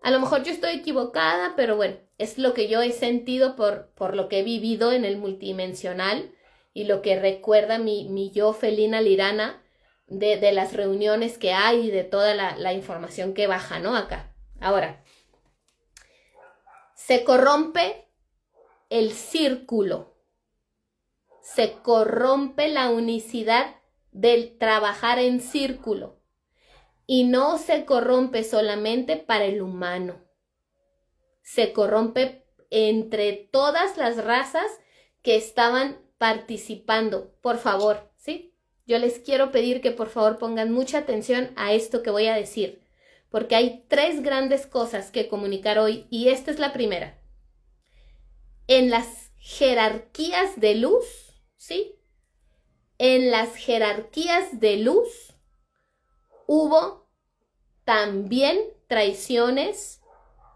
A lo mejor yo estoy equivocada, pero bueno, es lo que yo he sentido por lo que he vivido en el multidimensional y lo que recuerda mi yo felina lirana de las reuniones que hay y de toda la información que baja, ¿no? Acá. Ahora, se corrompe el círculo, se corrompe la unicidad del trabajar en círculo y no se corrompe solamente para el humano, se corrompe entre todas las razas que estaban participando. Por favor, ¿sí? Yo les quiero pedir que por favor pongan mucha atención a esto que voy a decir, porque hay 3 grandes cosas que comunicar hoy y esta es la primera. En las jerarquías de luz, ¿sí? En las jerarquías de luz hubo también traiciones,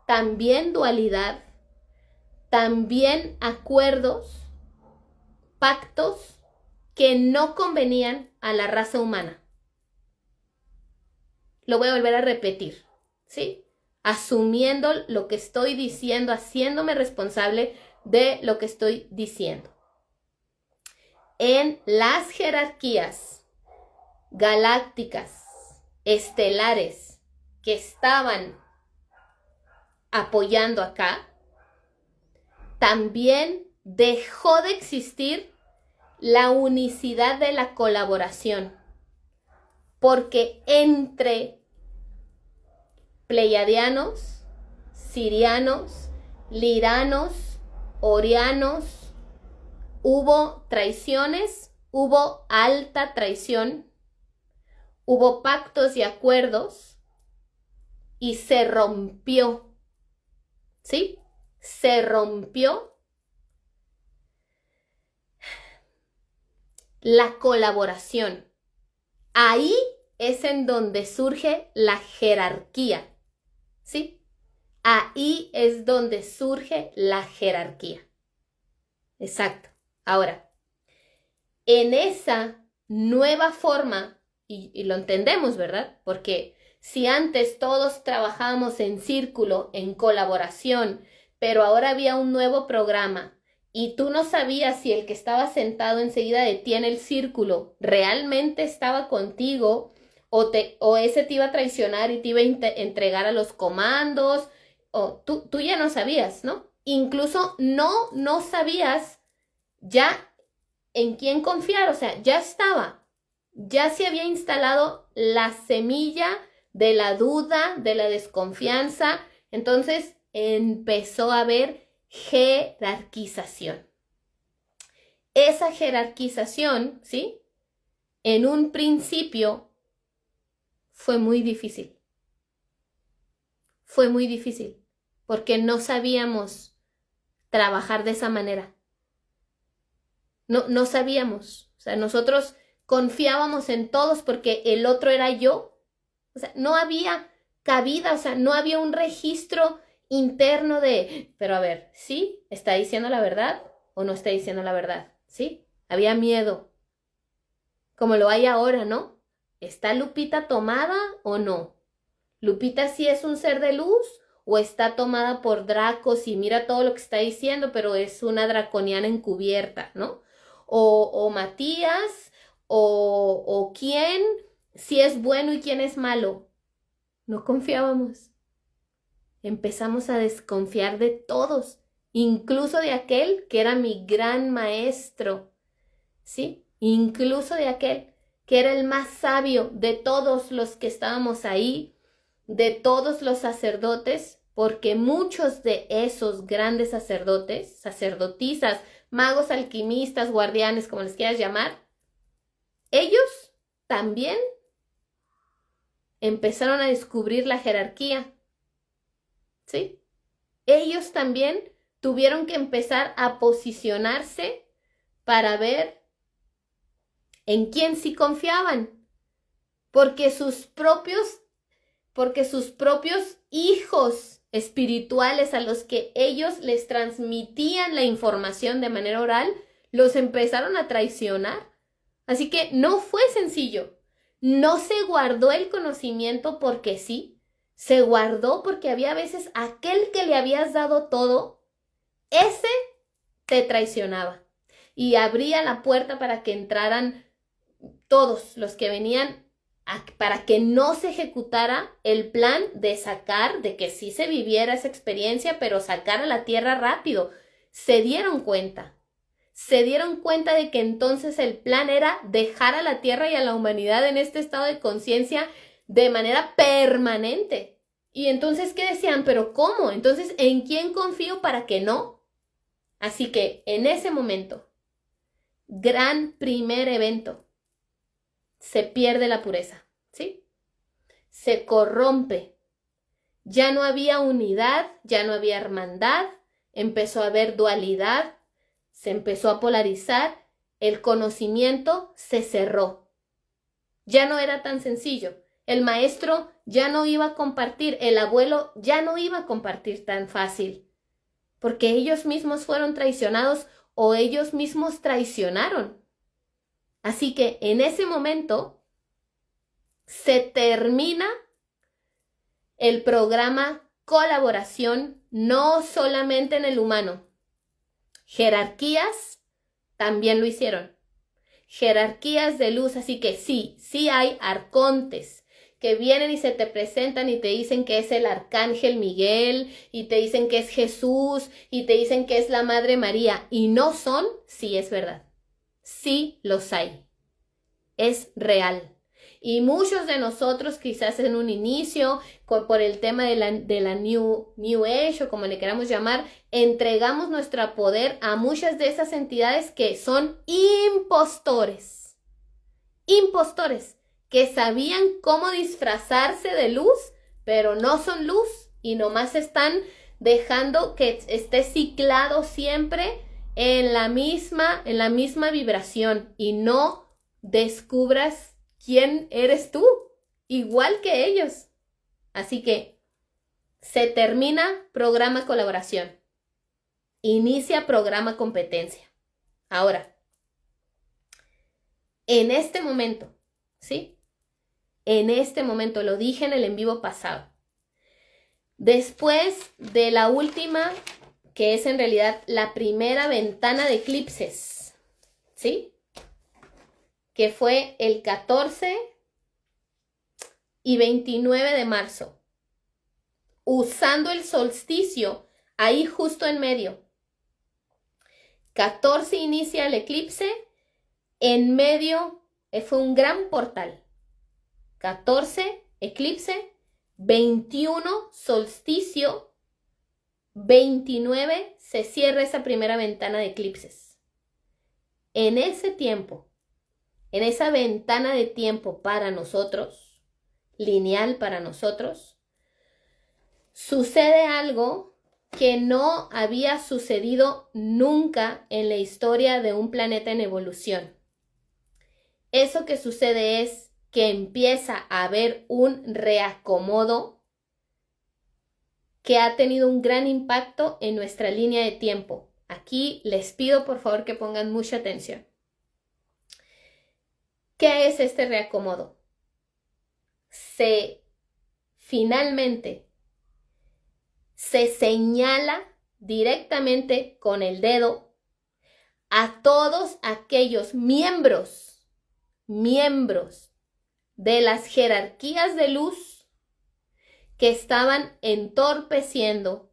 también dualidad, también acuerdos, pactos que no convenían a la raza humana. Lo voy a volver a repetir, ¿sí? Asumiendo lo que estoy diciendo, haciéndome responsable de lo que estoy diciendo. En las jerarquías galácticas, estelares, que estaban apoyando acá, también dejó de existir la unicidad de la colaboración, porque entre pleiadianos, sirianos, liranos, orianos, hubo traiciones, hubo alta traición, hubo pactos y acuerdos y se rompió, ¿sí? Se rompió la colaboración. Ahí es en donde surge la jerarquía, ¿sí? Ahí es donde surge la jerarquía. Exacto. Ahora, en esa nueva forma, y lo entendemos, ¿verdad? Porque si antes todos trabajábamos en círculo, en colaboración, pero ahora había un nuevo programa y tú no sabías si el que estaba sentado enseguida de ti en el círculo realmente estaba contigo o ese te iba a traicionar y te iba a entregar a los comandos, o tú ya no sabías, ¿no? Incluso no sabías ya en quién confiar, o sea, ya se había instalado la semilla de la duda, de la desconfianza, entonces empezó a haber jerarquización. Esa jerarquización, ¿sí? En un principio fue muy difícil. Fue muy difícil porque no sabíamos trabajar de esa manera. No sabíamos. O sea, nosotros confiábamos en todos porque el otro era yo. O sea, no había cabida, o sea, no había un registro interno de, pero a ver, ¿sí? ¿Está diciendo la verdad o no está diciendo la verdad? ¿Sí? Había miedo, como lo hay ahora, ¿no? ¿Está Lupita tomada o no? ¿Lupita sí es un ser de luz o está tomada por Dracos y mira todo lo que está diciendo, pero es una draconiana encubierta, ¿no? O Matías, o quién, si es bueno y quién es malo. No confiábamos. Empezamos a desconfiar de todos, incluso de aquel que era mi gran maestro, ¿sí? Incluso de aquel que era el más sabio de todos los que estábamos ahí, de todos los sacerdotes, porque muchos de esos grandes sacerdotes, sacerdotisas, magos, alquimistas, guardianes, como les quieras llamar, ellos también empezaron a descubrir la jerarquía, ¿sí? Ellos también tuvieron que empezar a posicionarse para ver en quién sí confiaban, porque sus propios hijos espirituales a los que ellos les transmitían la información de manera oral, los empezaron a traicionar. Así que no fue sencillo. No se guardó el conocimiento porque sí, se guardó porque había veces aquel que le habías dado todo, ese te traicionaba y abría la puerta para que entraran todos los que venían para que no se ejecutara el plan de sacar, de que sí se viviera esa experiencia, pero sacar a la tierra rápido. Se dieron cuenta de que entonces el plan era dejar a la tierra y a la humanidad en este estado de conciencia de manera permanente. Y entonces, ¿qué decían? ¿Pero cómo? Entonces, ¿en quién confío para que no? Así que en ese momento, gran primer evento, se pierde la pureza, ¿sí? Se corrompe. Ya no había unidad, ya no había hermandad, empezó a haber dualidad, se empezó a polarizar, el conocimiento se cerró. Ya no era tan sencillo. El maestro ya no iba a compartir, el abuelo ya no iba a compartir tan fácil, porque ellos mismos fueron traicionados o ellos mismos traicionaron. Así que en ese momento se termina el programa colaboración, no solamente en el humano. Jerarquías también lo hicieron. Jerarquías de luz, así que sí hay arcontes que vienen y se te presentan y te dicen que es el arcángel Miguel y te dicen que es Jesús y te dicen que es la Madre María y no son, sí es verdad. Sí los hay. Es real. Y muchos de nosotros quizás en un inicio, por el tema de la New Age o como le queramos llamar, entregamos nuestro poder a muchas de esas entidades que son impostores. Impostores que sabían cómo disfrazarse de luz, pero no son luz y nomás están dejando que esté ciclado siempre en la misma vibración y no descubras quién eres tú, igual que ellos. Así que se termina programa colaboración. Inicia programa competencia. Ahora, en este momento, ¿sí? En este momento, lo dije en el en vivo pasado. Después de la última, que es en realidad la primera ventana de eclipses, ¿sí? Que fue el 14 y 29 de marzo, usando el solsticio ahí justo en medio. 14 inicia el eclipse, en medio fue un gran portal. 14 eclipse, 21 solsticio, 29 se cierra esa primera ventana de eclipses. En ese tiempo, en esa ventana de tiempo para nosotros, lineal para nosotros, sucede algo que no había sucedido nunca en la historia de un planeta en evolución. Eso que sucede es que empieza a haber un reacomodo que ha tenido un gran impacto en nuestra línea de tiempo. Aquí les pido por favor que pongan mucha atención. ¿Qué es este reacomodo? Finalmente se señala directamente con el dedo a todos aquellos miembros de las jerarquías de luz que estaban entorpeciendo,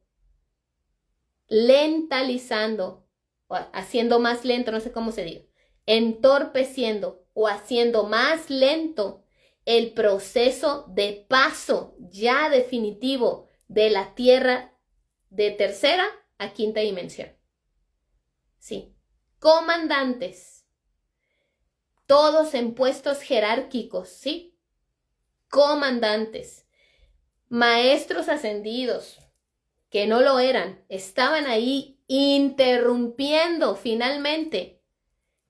lentalizando, o haciendo más lento, no sé cómo se diga, entorpeciendo o haciendo más lento el proceso de paso ya definitivo de la Tierra de tercera a quinta dimensión. Sí. Comandantes, todos en puestos jerárquicos, ¿sí? Comandantes, maestros ascendidos, que no lo eran, estaban ahí interrumpiendo finalmente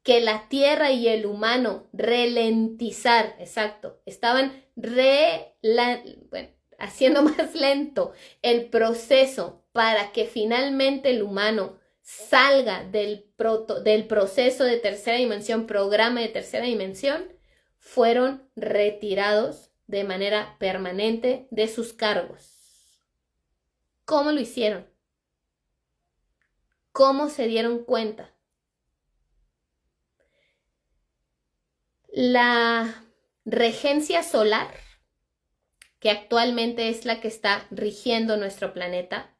que la Tierra y el humano ralentizar, exacto, estaban haciendo más lento el proceso para que finalmente el humano salga del proceso de tercera dimensión, programa de tercera dimensión, fueron retirados de manera permanente de sus cargos. ¿Cómo lo hicieron? ¿Cómo se dieron cuenta? La regencia solar, que actualmente es la que está rigiendo nuestro planeta,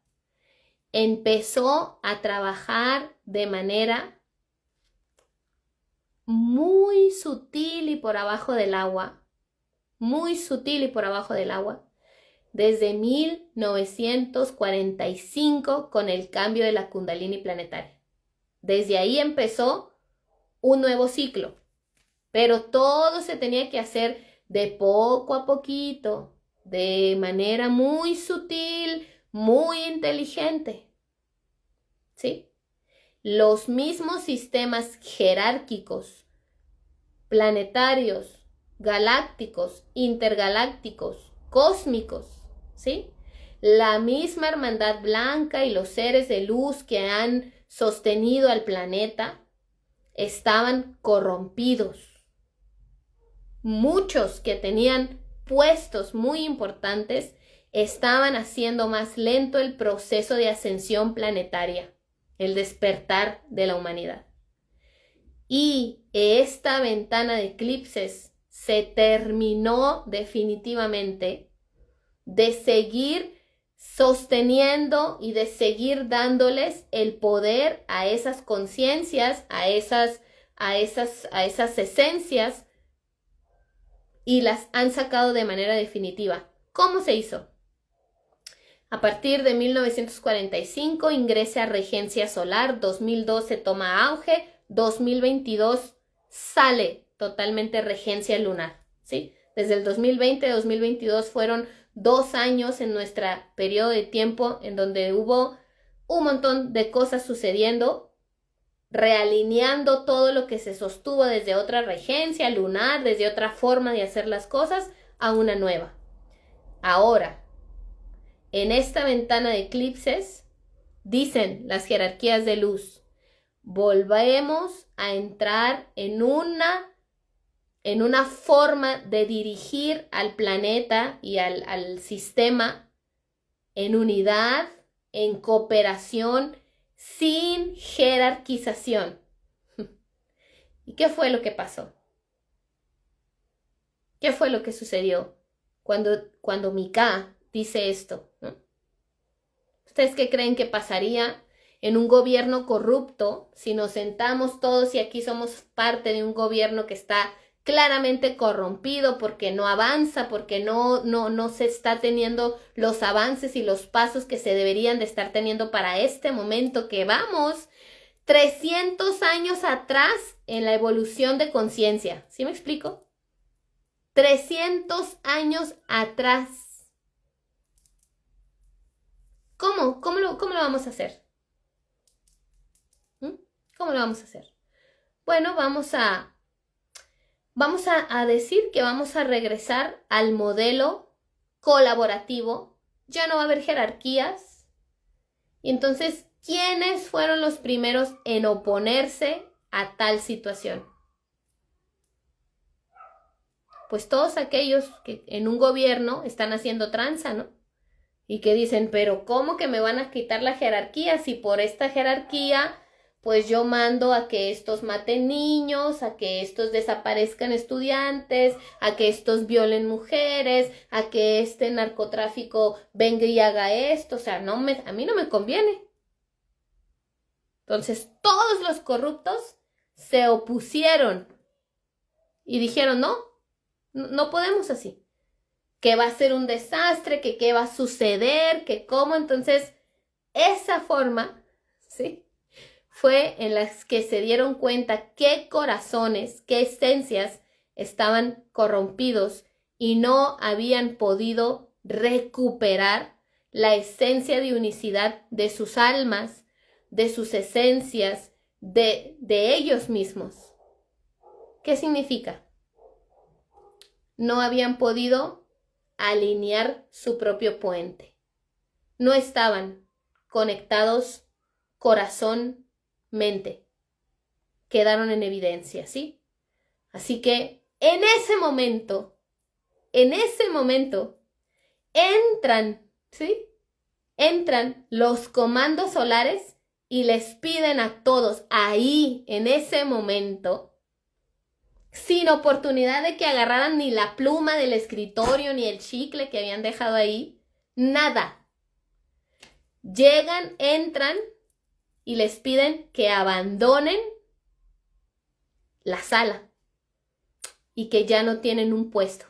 empezó a trabajar de manera muy sutil y por abajo del agua, desde 1945 con el cambio de la Kundalini planetaria. Desde ahí empezó un nuevo ciclo, pero todo se tenía que hacer de poco a poquito, de manera muy sutil, muy inteligente, ¿sí? Los mismos sistemas jerárquicos, planetarios, galácticos, intergalácticos, cósmicos, ¿sí? La misma hermandad blanca y los seres de luz que han sostenido al planeta estaban corrompidos. Muchos que tenían puestos muy importantes estaban haciendo más lento el proceso de ascensión planetaria, el despertar de la humanidad. Y esta ventana de eclipses se terminó definitivamente de seguir sosteniendo y de seguir dándoles el poder a esas conciencias, a esas esencias, y las han sacado de manera definitiva. ¿Cómo se hizo? A partir de 1945 ingresa a Regencia Solar, 2012 toma auge, 2022 sale totalmente Regencia Lunar, ¿sí? Desde el 2020 a 2022 fueron 2 años en nuestro periodo de tiempo en donde hubo un montón de cosas sucediendo, realineando todo lo que se sostuvo desde otra regencia lunar, desde otra forma de hacer las cosas, a una nueva. Ahora, en esta ventana de eclipses, dicen las jerarquías de luz, volvemos a entrar en una forma de dirigir al planeta y al sistema en unidad, en cooperación, sin jerarquización. ¿Y qué fue lo que pasó? ¿Qué fue lo que sucedió cuando Mika dice esto, ¿no? ¿Ustedes qué creen que pasaría en un gobierno corrupto si nos sentamos todos y aquí somos parte de un gobierno que está claramente corrompido porque no avanza, porque no se está teniendo los avances y los pasos que se deberían de estar teniendo para este momento que vamos 300 años atrás en la evolución de conciencia? ¿Sí me explico? 300 años atrás. ¿Cómo lo vamos a hacer? ¿Cómo lo vamos a hacer? Bueno, vamos a vamos a decir que vamos a regresar al modelo colaborativo, ya no va a haber jerarquías. Y entonces, ¿quiénes fueron los primeros en oponerse a tal situación? Pues todos aquellos que en un gobierno están haciendo tranza, ¿no? Y que dicen, pero ¿cómo que me van a quitar la jerarquía si por esta jerarquía pues yo mando a que estos maten niños, a que estos desaparezcan estudiantes, a que estos violen mujeres, a que este narcotráfico venga y haga esto? O sea, a mí no me conviene. Entonces todos los corruptos se opusieron y dijeron, no podemos así, que va a ser un desastre, que qué va a suceder, que cómo. Entonces esa forma, ¿sí?, fue en las que se dieron cuenta qué corazones, qué esencias estaban corrompidos y no habían podido recuperar la esencia de unicidad de sus almas, de sus esencias, de ellos mismos. ¿Qué significa? No habían podido alinear su propio puente. No estaban conectados corazón, mente. Quedaron en evidencia, ¿sí? Así que en ese momento, entran, ¿sí?, entran los comandos solares y les piden a todos ahí, en ese momento, sin oportunidad de que agarraran ni la pluma del escritorio ni el chicle que habían dejado ahí, nada. Llegan, entran y les piden que abandonen la sala y que ya no tienen un puesto,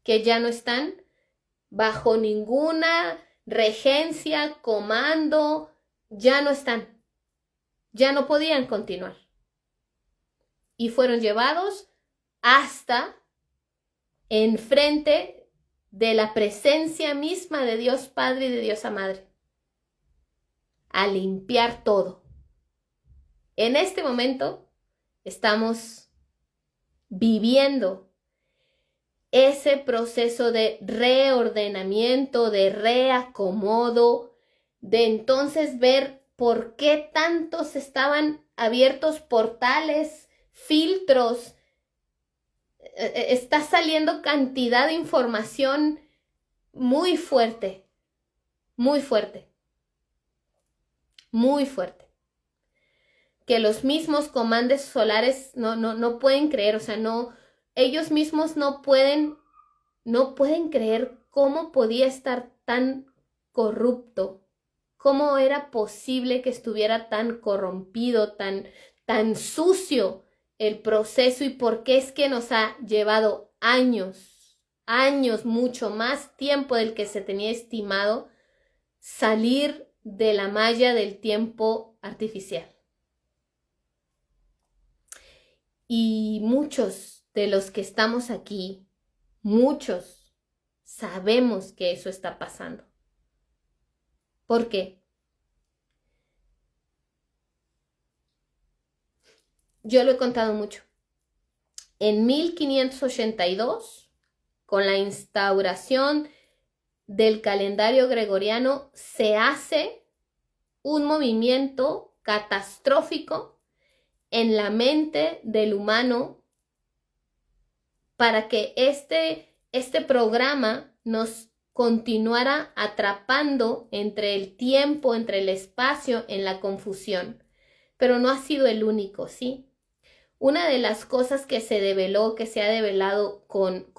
que ya no están bajo ninguna regencia, comando, ya no están, ya no podían continuar. Y fueron llevados hasta enfrente de la presencia misma de Dios Padre y de Diosa Madre, a limpiar todo. En este momento estamos viviendo ese proceso de reordenamiento, de reacomodo, de entonces ver por qué tantos estaban abiertos portales, filtros. Está saliendo cantidad de información muy fuerte, muy fuerte, muy fuerte, que los mismos comandos solares no pueden creer. O sea, ellos mismos no pueden creer cómo podía estar tan corrupto, cómo era posible que estuviera tan corrompido, tan sucio el proceso, y por qué es que nos ha llevado años, mucho más tiempo del que se tenía estimado, salir de la malla del tiempo artificial. Y muchos de los que estamos aquí, muchos sabemos que eso está pasando. ¿Por qué? Yo lo he contado mucho. En 1582, con la instauración del calendario gregoriano, se hace un movimiento catastrófico en la mente del humano para que este programa nos continuara atrapando entre el tiempo, entre el espacio, en la confusión. Pero no ha sido el único, ¿sí? Una de las cosas que se develó, que se ha develado con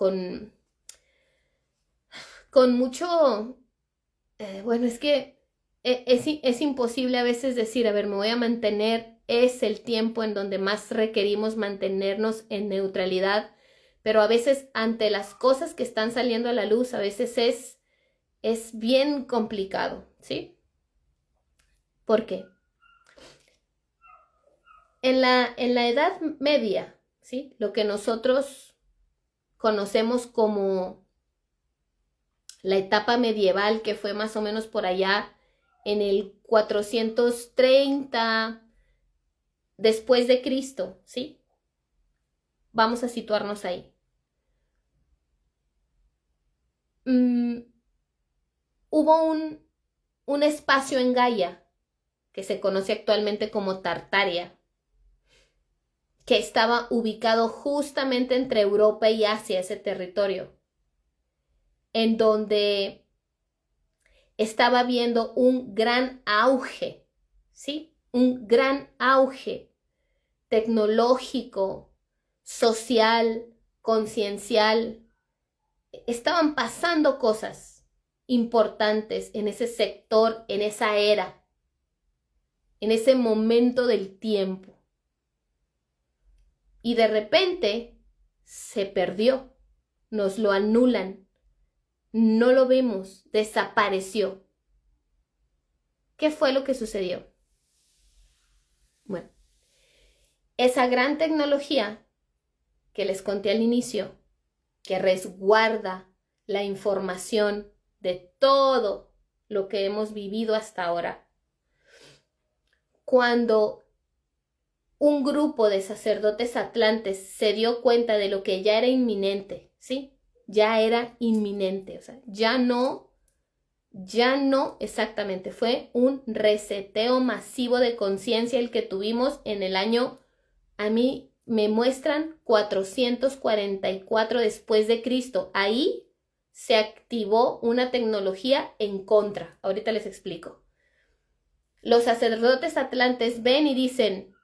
mucho, bueno, es que es imposible a veces decir, a ver, me voy a mantener, es el tiempo en donde más requerimos mantenernos en neutralidad, pero a veces ante las cosas que están saliendo a la luz, a veces es bien complicado, ¿sí? ¿Por qué? En la Edad Media, ¿sí?, lo que nosotros conocemos como la etapa medieval, que fue más o menos por allá en el 430 después de Cristo, ¿sí? vamos a situarnos ahí. Hubo un espacio en Gaia, que se conoce actualmente como Tartaria, que estaba ubicado justamente entre Europa y Asia, ese territorio, en donde estaba viendo un gran auge, ¿sí? Un gran auge tecnológico, social, conciencial. Estaban pasando cosas importantes en ese sector, en esa era, en ese momento del tiempo. Y de repente se perdió, nos lo anulan, no lo vemos, desapareció. ¿Qué fue lo que sucedió? Bueno, esa gran tecnología que les conté al inicio, que resguarda la información de todo lo que hemos vivido hasta ahora, cuando un grupo de sacerdotes atlantes se dio cuenta de lo que ya era inminente, ¿sí? Ya era inminente, o sea, ya no exactamente, fue un reseteo masivo de conciencia el que tuvimos en el año, a mí me muestran 444 después de Cristo. Ahí se activó una tecnología en contra. Ahorita les explico. Los sacerdotes atlantes ven y dicen,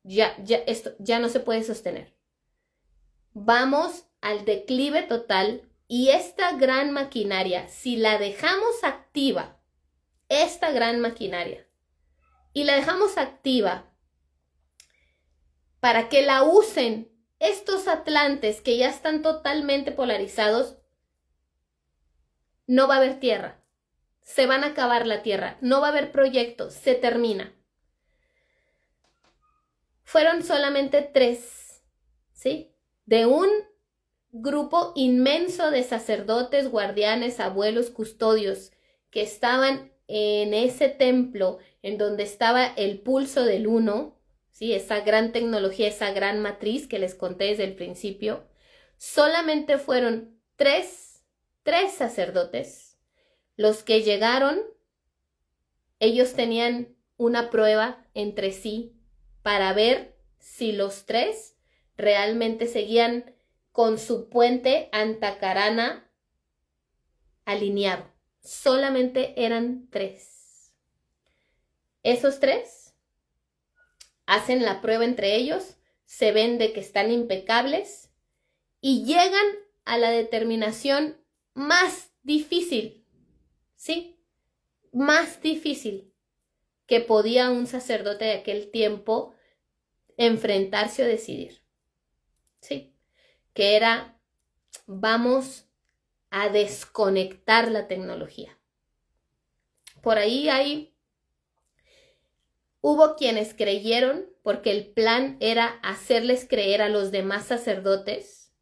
esto ya no se puede sostener. Vamos al declive total y esta gran maquinaria, si la dejamos activa, esta gran maquinaria, y la dejamos activa para que la usen estos atlantes que ya están totalmente polarizados, no va a haber tierra. Se van a acabar la tierra. No va a haber proyectos. Se termina. Fueron solamente 3, ¿sí? De un grupo inmenso de sacerdotes, guardianes, abuelos, custodios que estaban en ese templo en donde estaba el pulso del uno, ¿sí? Esa gran tecnología, esa gran matriz que les conté desde el principio. Solamente fueron 3 sacerdotes los que llegaron. Ellos tenían una prueba entre sí para ver si los 3 realmente seguían con su puente Antacarana alineado. Solamente eran 3. Esos 3 hacen la prueba entre ellos, se ven de que están impecables y llegan a la determinación más difícil, ¿sí? Más difícil que podía un sacerdote de aquel tiempo enfrentarse o decidir, ¿sí? Que era, vamos a desconectar la tecnología. Por ahí hubo quienes creyeron, porque el plan era hacerles creer a los demás sacerdotes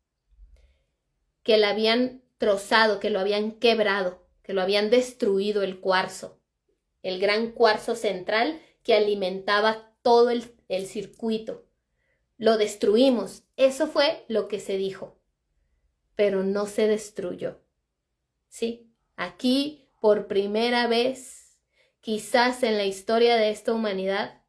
que la habían trozado, que lo habían quebrado, que lo habían destruido el cuarzo, el gran cuarzo central que alimentaba todo el circuito. Lo destruimos. Eso fue lo que se dijo, pero no se destruyó. ¿Sí? Aquí, por primera vez, quizás en la historia de esta humanidad,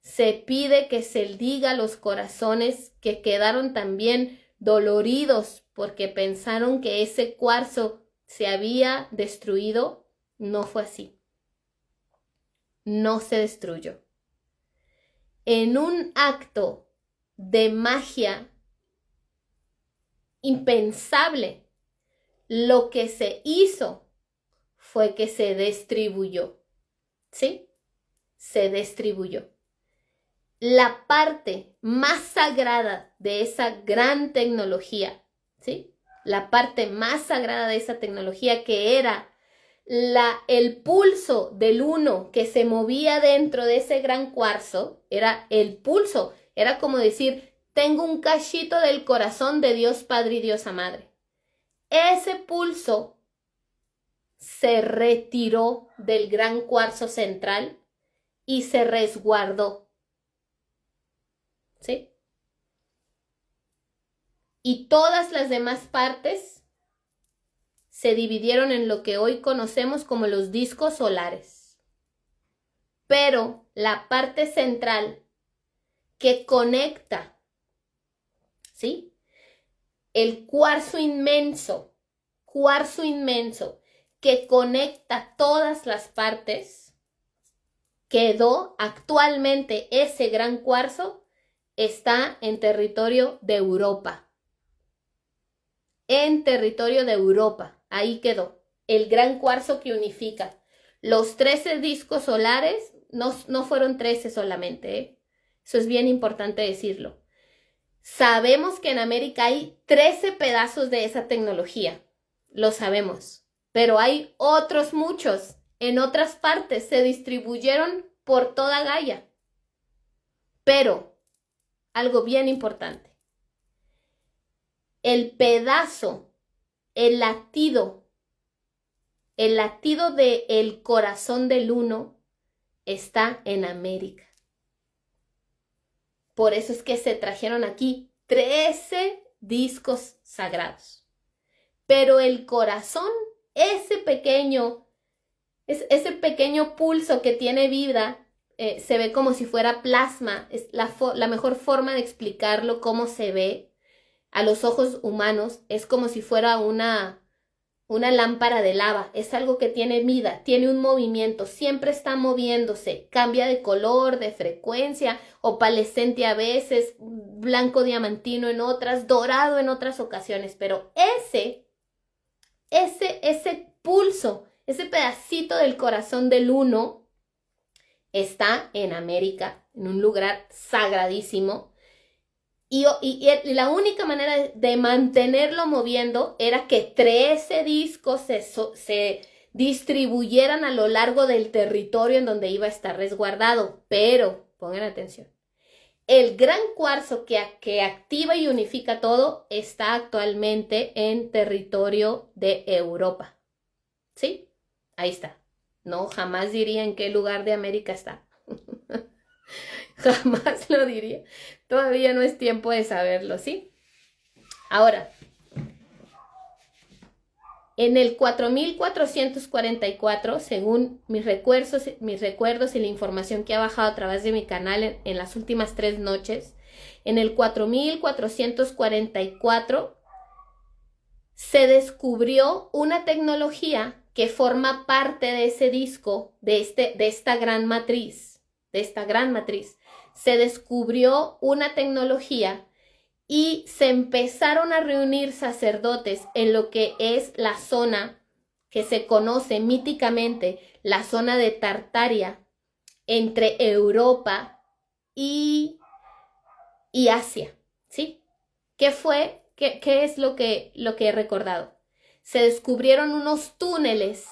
se pide que se diga a los corazones que quedaron también doloridos porque pensaron que ese cuarzo se había destruido. No fue así. No se destruyó. En un acto de magia impensable, lo que se hizo fue que se distribuyó, ¿sí? Se distribuyó. La parte más sagrada de esa gran tecnología, ¿sí? La parte más sagrada de esa tecnología, que era el pulso del uno que se movía dentro de ese gran cuarzo, era el pulso, era como decir, tengo un cachito del corazón de Dios Padre y Diosa Madre. Ese pulso se retiró del gran cuarzo central y se resguardó, ¿sí? y todas las demás partes se dividieron en lo que hoy conocemos como los discos solares. Pero la parte central que conecta, ¿sí?, el cuarzo inmenso que conecta todas las partes, quedó actualmente ese gran cuarzo, está en territorio de Europa. En territorio de Europa, ahí quedó. El gran cuarzo que unifica. Los 13 discos solares no fueron 13 solamente, ¿eh? Eso es bien importante decirlo. Sabemos que en América hay 13 pedazos de esa tecnología. Lo sabemos. Pero hay otros muchos. En otras partes se distribuyeron por toda Gaia. Pero, algo bien importante. El pedazo, el latido del corazón del uno está en América. Por eso es que se trajeron aquí 13 discos sagrados. Pero el corazón, ese pequeño pulso que tiene vida, se ve como si fuera plasma. Es la mejor forma de explicarlo, cómo se ve a los ojos humanos. Es como si fuera una lámpara de lava. Es algo que tiene vida, tiene un movimiento, siempre está moviéndose, cambia de color, de frecuencia, opalescente a veces, blanco diamantino en otras, dorado en otras ocasiones, pero ese pulso, ese pedacito del corazón del uno está en América, en un lugar sagradísimo. Y la única manera de mantenerlo moviendo era que 13 discos se distribuyeran a lo largo del territorio en donde iba a estar resguardado. Pero, pongan atención, el gran cuarzo que activa y unifica todo está actualmente en territorio de Europa. ¿Sí? Ahí está. No, jamás diría en qué lugar de América está. Jamás lo diría. Todavía no es tiempo de saberlo, ¿sí? Ahora, en el 4444, según mis recuerdos y la información que ha bajado a través de mi canal en las últimas 3 noches, en el 4444 se descubrió una tecnología que forma parte de ese disco, de esta gran matriz. Se descubrió una tecnología y se empezaron a reunir sacerdotes en lo que es la zona que se conoce míticamente, la zona de Tartaria, entre Europa y Asia, ¿sí? ¿Qué fue? ¿Qué es lo que he recordado? Se descubrieron unos túneles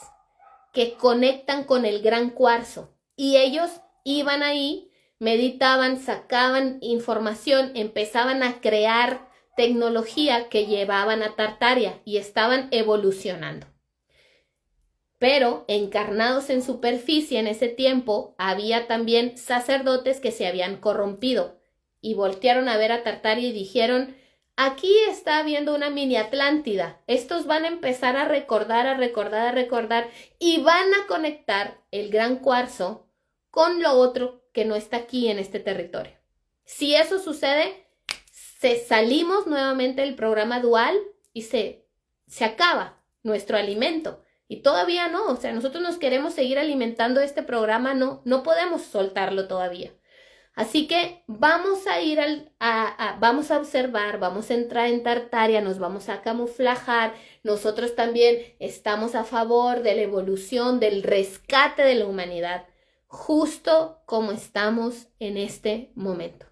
que conectan con el gran cuarzo y ellos iban ahí, meditaban, sacaban información, empezaban a crear tecnología que llevaban a Tartaria y estaban evolucionando. Pero encarnados en superficie en ese tiempo, había también sacerdotes que se habían corrompido y voltearon a ver a Tartaria y dijeron: aquí está habiendo una mini Atlántida. Estos van a empezar a recordar y van a conectar el gran cuarzo con lo otro que no está aquí en este territorio. Si eso sucede, salimos nuevamente del programa dual y se acaba nuestro alimento. Y todavía no, o sea, nosotros nos queremos seguir alimentando de este programa, no podemos soltarlo todavía. Así que vamos a ir vamos a observar, vamos a entrar en Tartaria, nos vamos a camuflajar. Nosotros también estamos a favor de la evolución, del rescate de la humanidad, justo como estamos en este momento.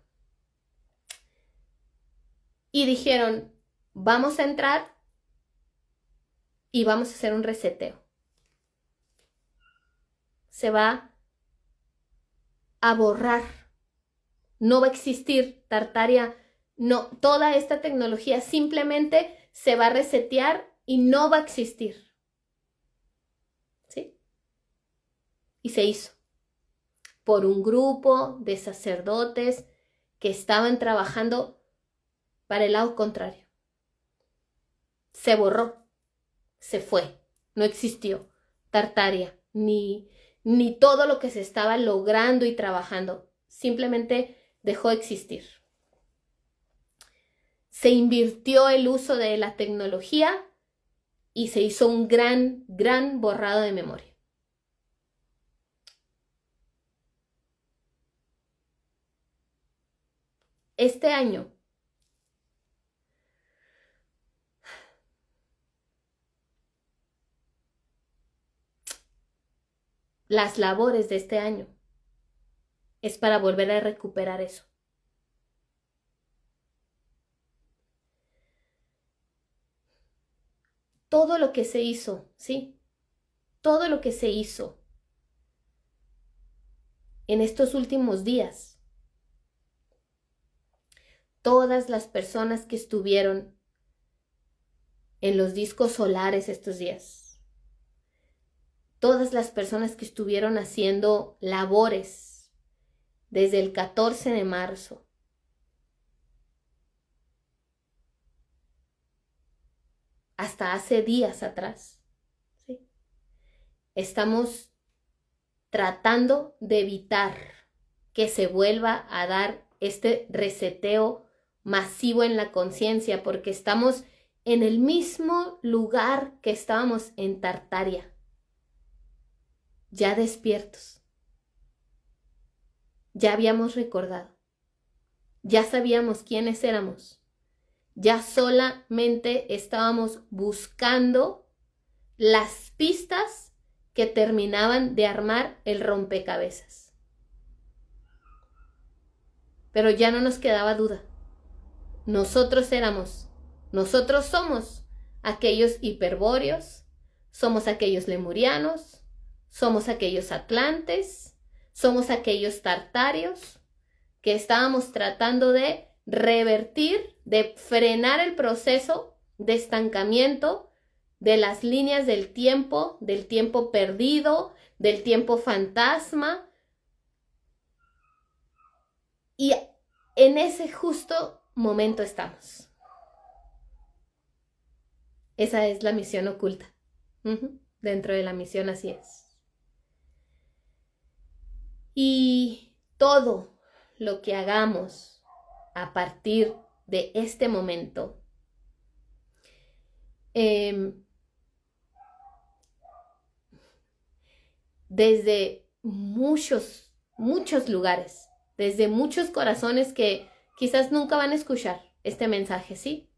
Y dijeron: vamos a entrar y vamos a hacer un reseteo. Se va a borrar. No va a existir Tartaria, no, toda esta tecnología simplemente se va a resetear y no va a existir. ¿Sí? Y se hizo por un grupo de sacerdotes que estaban trabajando para el lado contrario. se borró, se fue, no existió Tartaria, ni todo lo que se estaba logrando y trabajando, simplemente dejó de existir. Se invirtió el uso de la tecnología y se hizo un gran borrado de memoria. Este año las labores de este año es para volver a recuperar eso. Todo lo que se hizo, ¿sí? Todo lo que se hizo en estos últimos días, todas las personas que estuvieron en los discos solares estos días, todas las personas que estuvieron haciendo labores desde el 14 de marzo, hasta hace días atrás, ¿sí? Estamos tratando de evitar que se vuelva a dar este reseteo masivo en la conciencia, porque estamos en el mismo lugar que estábamos en Tartaria, ya despiertos. Ya habíamos recordado, ya sabíamos quiénes éramos, ya solamente estábamos buscando las pistas que terminaban de armar el rompecabezas. Pero ya no nos quedaba duda. Nosotros somos aquellos hiperbóreos, somos aquellos lemurianos, somos aquellos atlantes, somos aquellos tartarios que estábamos tratando de revertir, de frenar el proceso de estancamiento de las líneas del tiempo perdido, del tiempo fantasma. Y en ese justo momento estamos. Esa es la misión oculta. Dentro de la misión así es. Y todo lo que hagamos a partir de este momento, desde muchos lugares, desde muchos corazones que quizás nunca van a escuchar este mensaje, ¿sí?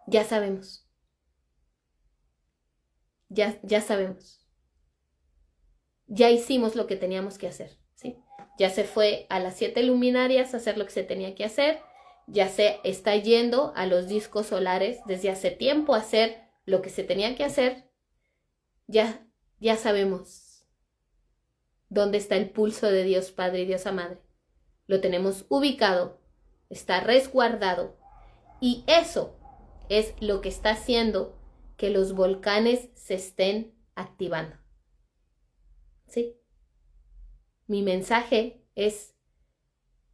Ya sabemos. Ya sabemos. Ya hicimos lo que teníamos que hacer, ¿sí? Ya se fue a las 7 luminarias a hacer lo que se tenía que hacer. Ya se está yendo a los discos solares desde hace tiempo a hacer lo que se tenía que hacer. Ya sabemos dónde está el pulso de Dios Padre y Diosa Madre. Lo tenemos ubicado, está resguardado. Y eso es lo que está haciendo que los volcanes se estén activando. ¿Sí? Mi mensaje es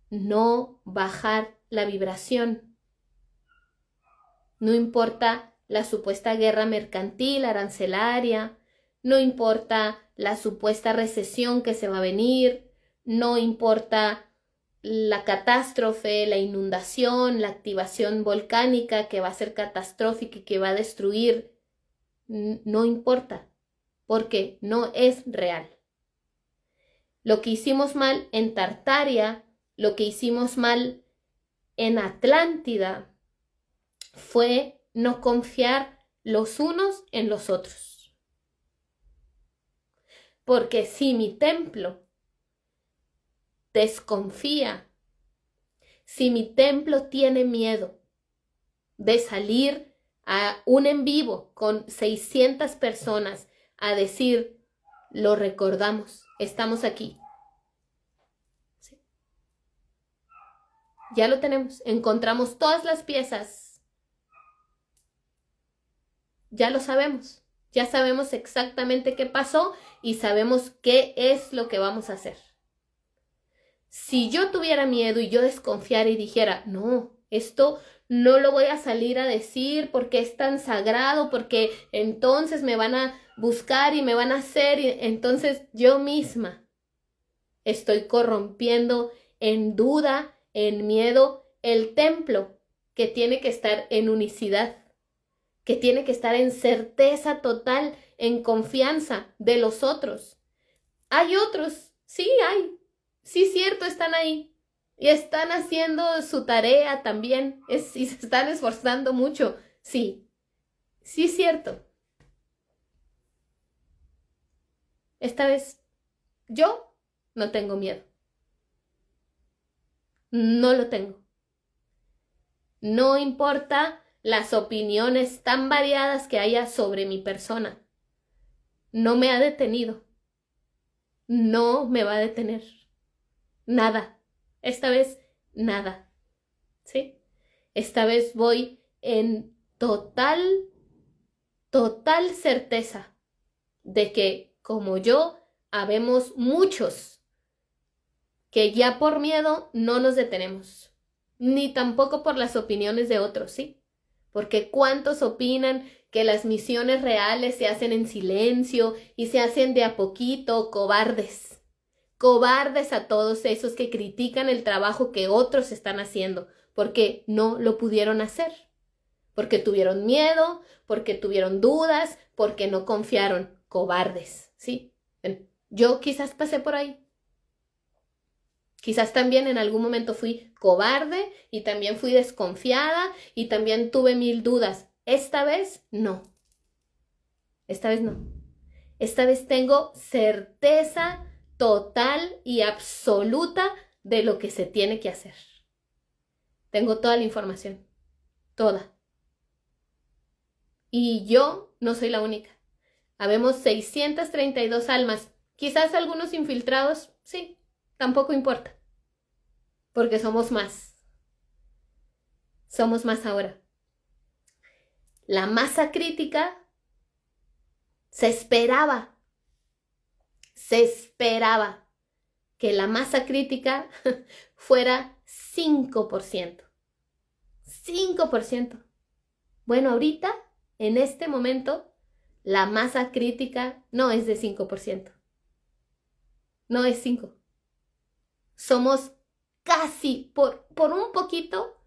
no bajar la vibración. No importa la supuesta guerra mercantil, arancelaria, no importa la supuesta recesión que se va a venir, no importa la catástrofe, la inundación, la activación volcánica que va a ser catastrófica y que va a destruir, no importa, porque no es real. Lo que hicimos mal en Tartaria, lo que hicimos mal en Atlántida, fue no confiar los unos en los otros. Porque si mi templo desconfía, si mi templo tiene miedo de salir a un en vivo con 600 personas a decir, lo recordamos, estamos aquí. ¿Sí? Ya lo tenemos, encontramos todas las piezas. Ya lo sabemos, ya sabemos exactamente qué pasó y sabemos qué es lo que vamos a hacer. Si yo tuviera miedo y yo desconfiara y dijera, no, esto no lo voy a salir a decir porque es tan sagrado, porque entonces me van a buscar y me van a hacer, y entonces yo misma estoy corrompiendo en duda, en miedo, el templo que tiene que estar en unicidad, que tiene que estar en certeza total, en confianza de los otros. Hay otros, sí hay, sí cierto, están ahí y están haciendo su tarea también, y se están esforzando mucho, sí, sí cierto. Esta vez yo no tengo miedo, no lo tengo. No importa las opiniones tan variadas que haya sobre mi persona. No me ha detenido. No me va a detener. Nada. Esta vez, nada. ¿Sí? Esta vez voy en total certeza de que, como yo, habemos muchos que ya por miedo no nos detenemos, ni tampoco por las opiniones de otros, ¿sí? Porque ¿cuántos opinan que las misiones reales se hacen en silencio y se hacen de a poquito? Cobardes. Cobardes a todos esos que critican el trabajo que otros están haciendo, porque no lo pudieron hacer, porque tuvieron miedo, porque tuvieron dudas, porque no confiaron. Cobardes, ¿sí? Yo quizás pasé por ahí. Quizás también en algún momento fui cobarde y también fui desconfiada y también tuve 1000 dudas. Esta vez no. Esta vez no. Esta vez tengo certeza total y absoluta de lo que se tiene que hacer. Tengo toda la información. Toda. Y yo no soy la única. Habemos 632 almas. Quizás algunos infiltrados, sí, tampoco importa. Porque somos más. Somos más ahora. La masa crítica se esperaba que la masa crítica fuera 5%. 5%. Bueno, ahorita, en este momento, la masa crítica no es de 5%. No es 5%. Somos casi, por un poquito,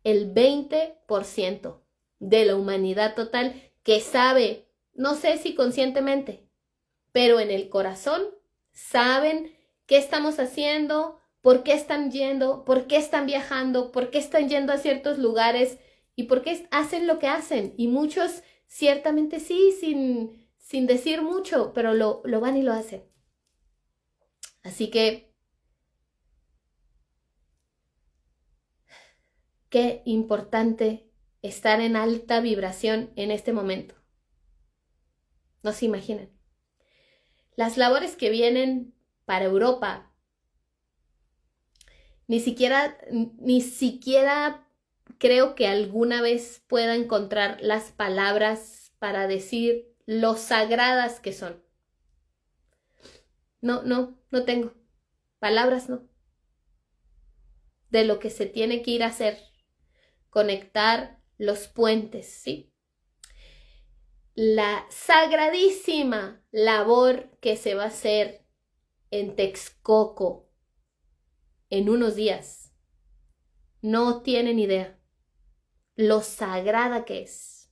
el 20% de la humanidad total que sabe, no sé si conscientemente, pero en el corazón saben qué estamos haciendo, por qué están yendo, por qué están viajando, por qué están yendo a ciertos lugares y por qué hacen lo que hacen. Y muchos ciertamente sí, sin decir mucho, pero lo van y lo hacen. Así que qué importante estar en alta vibración en este momento. No se imaginan. Las labores que vienen para Europa, ni siquiera creo que alguna vez pueda encontrar las palabras para decir lo sagradas que son. No tengo. Palabras no. De lo que se tiene que ir a hacer. Conectar los puentes, ¿sí? La sagradísima labor que se va a hacer en Texcoco en unos días. No tienen idea lo sagrada que es.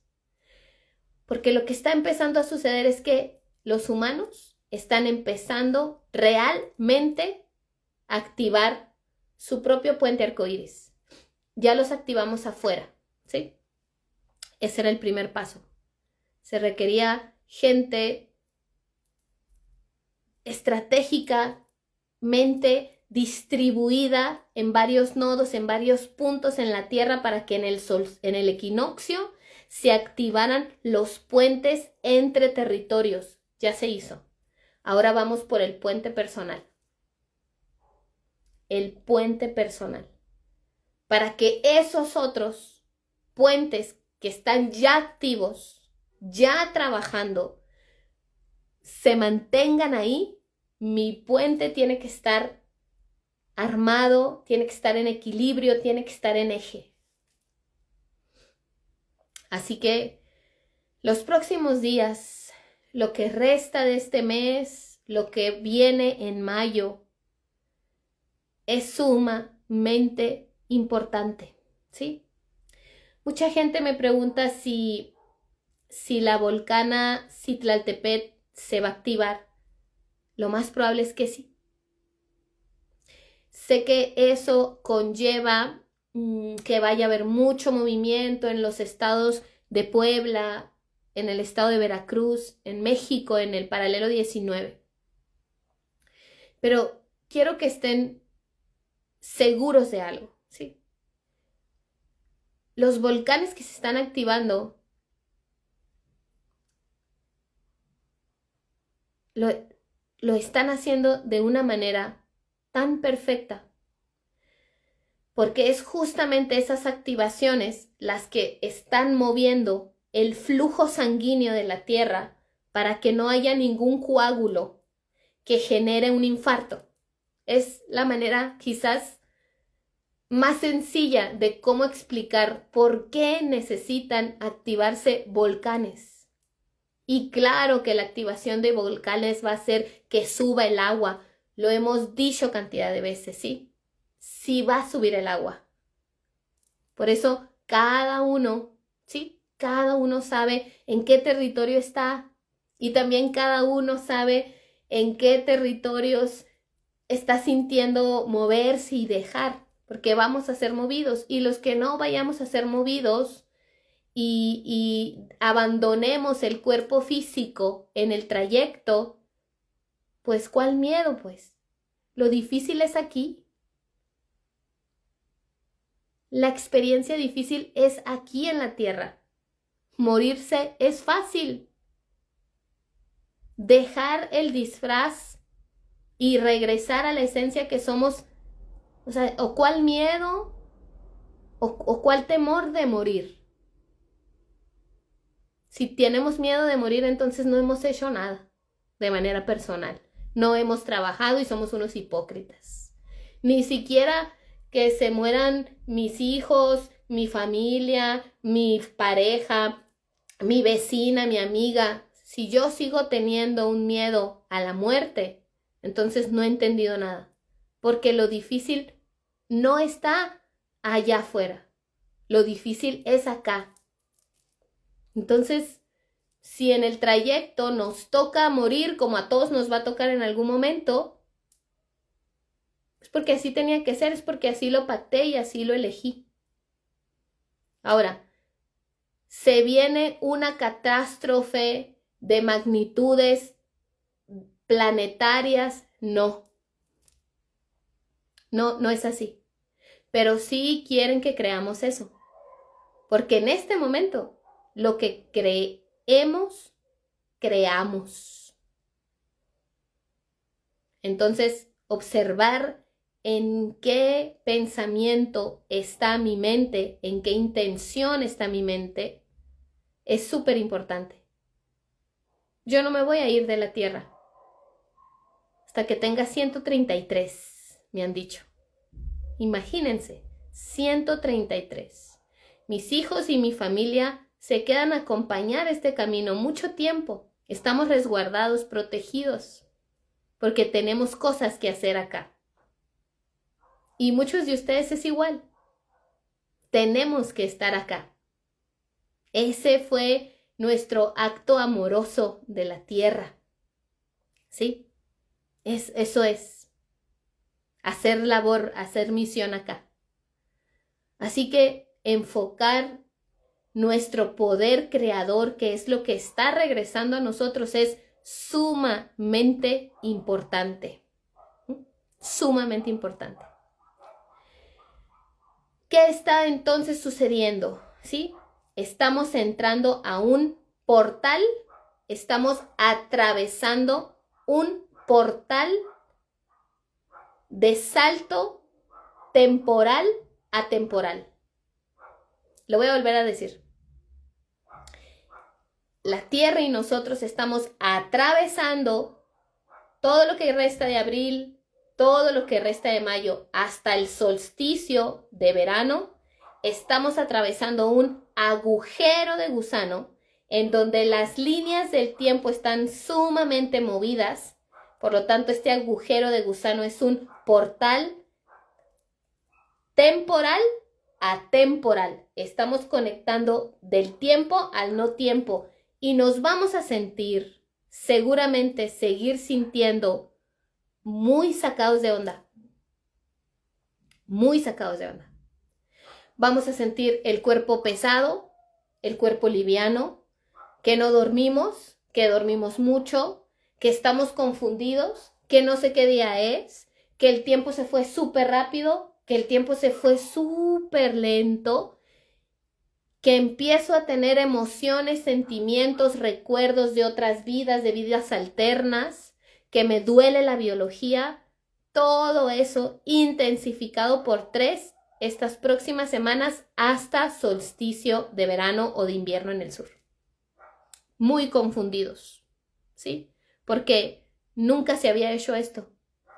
Porque lo que está empezando a suceder es que los humanos están empezando realmente a activar su propio puente arcoíris. Ya los activamos afuera, ¿sí? Ese era el primer paso. Se requería gente estratégicamente distribuida en varios nodos, en varios puntos en la Tierra para que en el equinoccio se activaran los puentes entre territorios. Ya se hizo. Ahora vamos por el puente personal. El puente personal. Para que esos otros puentes que están ya activos, ya trabajando, se mantengan ahí, mi puente tiene que estar armado, tiene que estar en equilibrio, tiene que estar en eje. Así que los próximos días, lo que resta de este mes, lo que viene en mayo, es sumamente importante, ¿sí? Mucha gente me pregunta si la volcana Citlaltépetl se va a activar. Lo más probable es que sí. Sé que eso conlleva que vaya a haber mucho movimiento en los estados de Puebla, en el estado de Veracruz, en México, en el paralelo 19. Pero quiero que estén seguros de algo, ¿sí? Los volcanes que se están activando lo están haciendo de una manera tan perfecta, porque es justamente esas activaciones las que están moviendo el flujo sanguíneo de la Tierra para que no haya ningún coágulo que genere un infarto. Es la manera quizás más sencilla de cómo explicar por qué necesitan activarse volcanes. Y claro que la activación de volcanes va a hacer que suba el agua. Lo hemos dicho cantidad de veces, ¿sí? Sí va a subir el agua. Por eso cada uno, ¿sí? Cada uno sabe en qué territorio está y también cada uno sabe en qué territorios está sintiendo moverse y dejar, porque vamos a ser movidos, y los que no vayamos a ser movidos y abandonemos el cuerpo físico en el trayecto, pues ¿cuál miedo? Pues lo difícil es aquí. La experiencia difícil es aquí en la tierra. Morirse es fácil. Dejar el disfraz y regresar a la esencia que somos, o sea, o cuál miedo o cuál temor de morir. Si tenemos miedo de morir, entonces no hemos hecho nada de manera personal. No hemos trabajado y somos unos hipócritas. Ni siquiera que se mueran mis hijos, mi familia, mi pareja, mi vecina, mi amiga. Si yo sigo teniendo un miedo a la muerte, entonces no he entendido nada. Porque lo difícil no está allá afuera. Lo difícil es acá. Entonces, si en el trayecto nos toca morir, como a todos nos va a tocar en algún momento, es porque así tenía que ser, es porque así lo pacté y así lo elegí. Ahora, ¿se viene una catástrofe de magnitudes planetarias? No. No es así. Pero sí quieren que creamos eso. Porque en este momento, lo que creamos. Entonces, observar en qué pensamiento está mi mente, en qué intención está mi mente, es súper importante. Yo no me voy a ir de la Tierra hasta que tenga 133, me han dicho. Imagínense, 133. Mis hijos y mi familia se quedan a acompañar este camino mucho tiempo. Estamos resguardados, protegidos, porque tenemos cosas que hacer acá. Y muchos de ustedes es igual. Tenemos que estar acá. Ese fue nuestro acto amoroso de la tierra. ¿Sí? Eso es. Hacer labor, hacer misión acá. Así que enfocar nuestro poder creador, que es lo que está regresando a nosotros, es sumamente importante. Sumamente importante. ¿Qué está entonces sucediendo? ¿Sí? Estamos entrando a un portal, estamos atravesando un portal de salto temporal a temporal. Lo voy a volver a decir. La Tierra y nosotros estamos atravesando todo lo que resta de abril, todo lo que resta de mayo hasta el solsticio de verano, estamos atravesando un agujero de gusano en donde las líneas del tiempo están sumamente movidas. Por lo tanto, este agujero de gusano es un portal temporal a temporal. Estamos conectando del tiempo al no tiempo y nos vamos a sentir, seguramente seguir sintiendo muy sacados de onda. Muy sacados de onda. Vamos a sentir el cuerpo pesado, el cuerpo liviano, que no dormimos, que dormimos mucho, que estamos confundidos, que no sé qué día es, que el tiempo se fue súper rápido, que el tiempo se fue súper lento, que empiezo a tener emociones, sentimientos, recuerdos de otras vidas, de vidas alternas, que me duele la biología, todo eso intensificado por 3 estas próximas semanas hasta solsticio de verano o de invierno en el sur. Muy confundidos, ¿sí? Porque nunca se había hecho esto.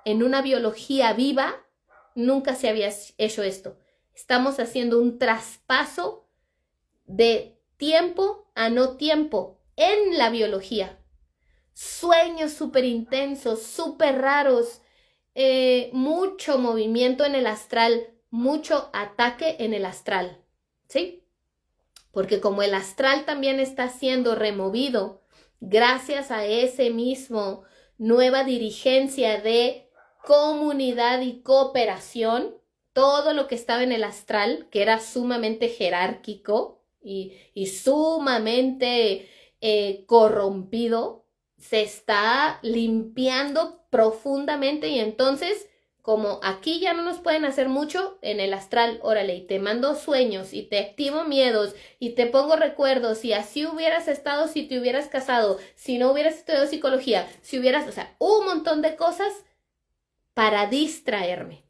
En una biología viva, nunca se había hecho esto. Estamos haciendo un traspaso de tiempo a no tiempo en la biología. Sueños súper intensos, súper raros, mucho movimiento en el astral, mucho ataque en el astral, ¿sí? Porque como el astral también está siendo removido gracias a ese mismo nueva dirigencia de comunidad y cooperación, todo lo que estaba en el astral, que era sumamente jerárquico y sumamente corrompido, se está limpiando profundamente y entonces, como aquí ya no nos pueden hacer mucho, en el astral, órale, y te mando sueños y te activo miedos y te pongo recuerdos y así hubieras estado si te hubieras casado, si no hubieras estudiado psicología, si hubieras, o sea, un montón de cosas para distraerme.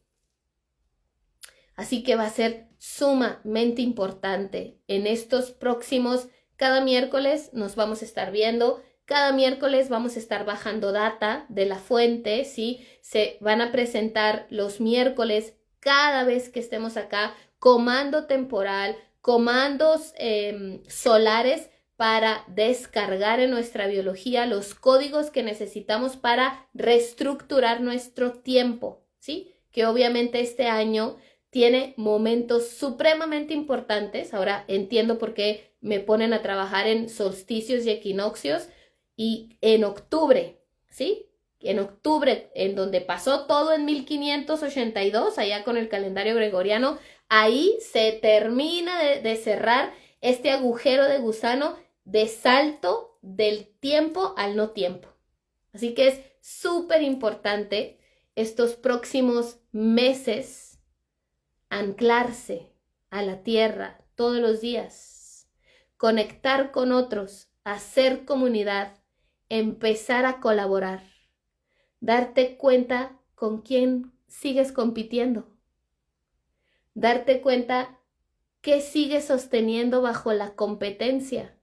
Así que va a ser sumamente importante en estos próximos, cada miércoles nos vamos a estar viendo. Cada miércoles vamos a estar bajando data de la fuente, ¿sí? Se van a presentar los miércoles cada vez que estemos acá, comando temporal, comandos solares para descargar en nuestra biología los códigos que necesitamos para reestructurar nuestro tiempo, ¿sí? Que obviamente este año tiene momentos supremamente importantes. Ahora entiendo por qué me ponen a trabajar en solsticios y equinoccios. Y en octubre, ¿sí? En octubre, en donde pasó todo en 1582, allá con el calendario gregoriano, ahí se termina de cerrar este agujero de gusano de salto del tiempo al no tiempo. Así que es súper importante estos próximos meses anclarse a la tierra todos los días, conectar con otros, hacer comunidad, empezar a colaborar, darte cuenta con quién sigues compitiendo, darte cuenta qué sigues sosteniendo bajo la competencia,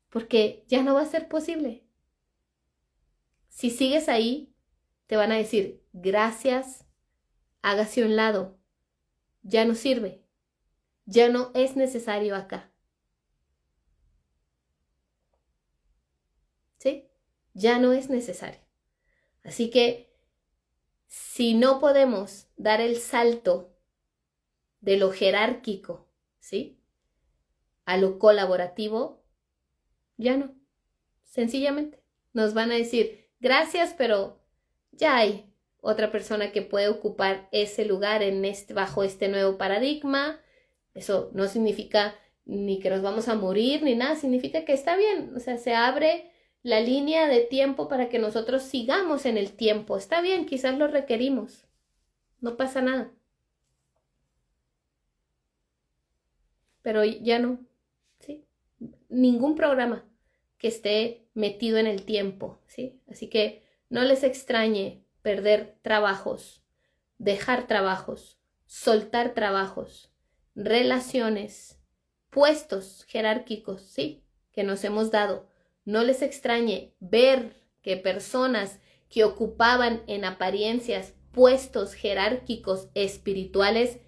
porque ya no va a ser posible. Si sigues ahí, te van a decir, gracias, hágase a un lado, ya no sirve, ya no es necesario acá. ¿Sí? Ya no es necesario. Así que si no podemos dar el salto de lo jerárquico, ¿sí? A lo colaborativo, ya no. Sencillamente nos van a decir, gracias, pero ya hay otra persona que puede ocupar ese lugar bajo este nuevo paradigma. Eso no significa ni que nos vamos a morir ni nada, significa que está bien, o sea, se abre la línea de tiempo para que nosotros sigamos en el tiempo. Está bien, quizás lo requerimos. No pasa nada. Pero ya no, ¿sí? Ningún programa que esté metido en el tiempo, ¿sí? Así que no les extrañe perder trabajos, dejar trabajos, soltar trabajos, relaciones, puestos jerárquicos, ¿sí? Que nos hemos dado. No les extrañe ver que personas que ocupaban en apariencias puestos jerárquicos espirituales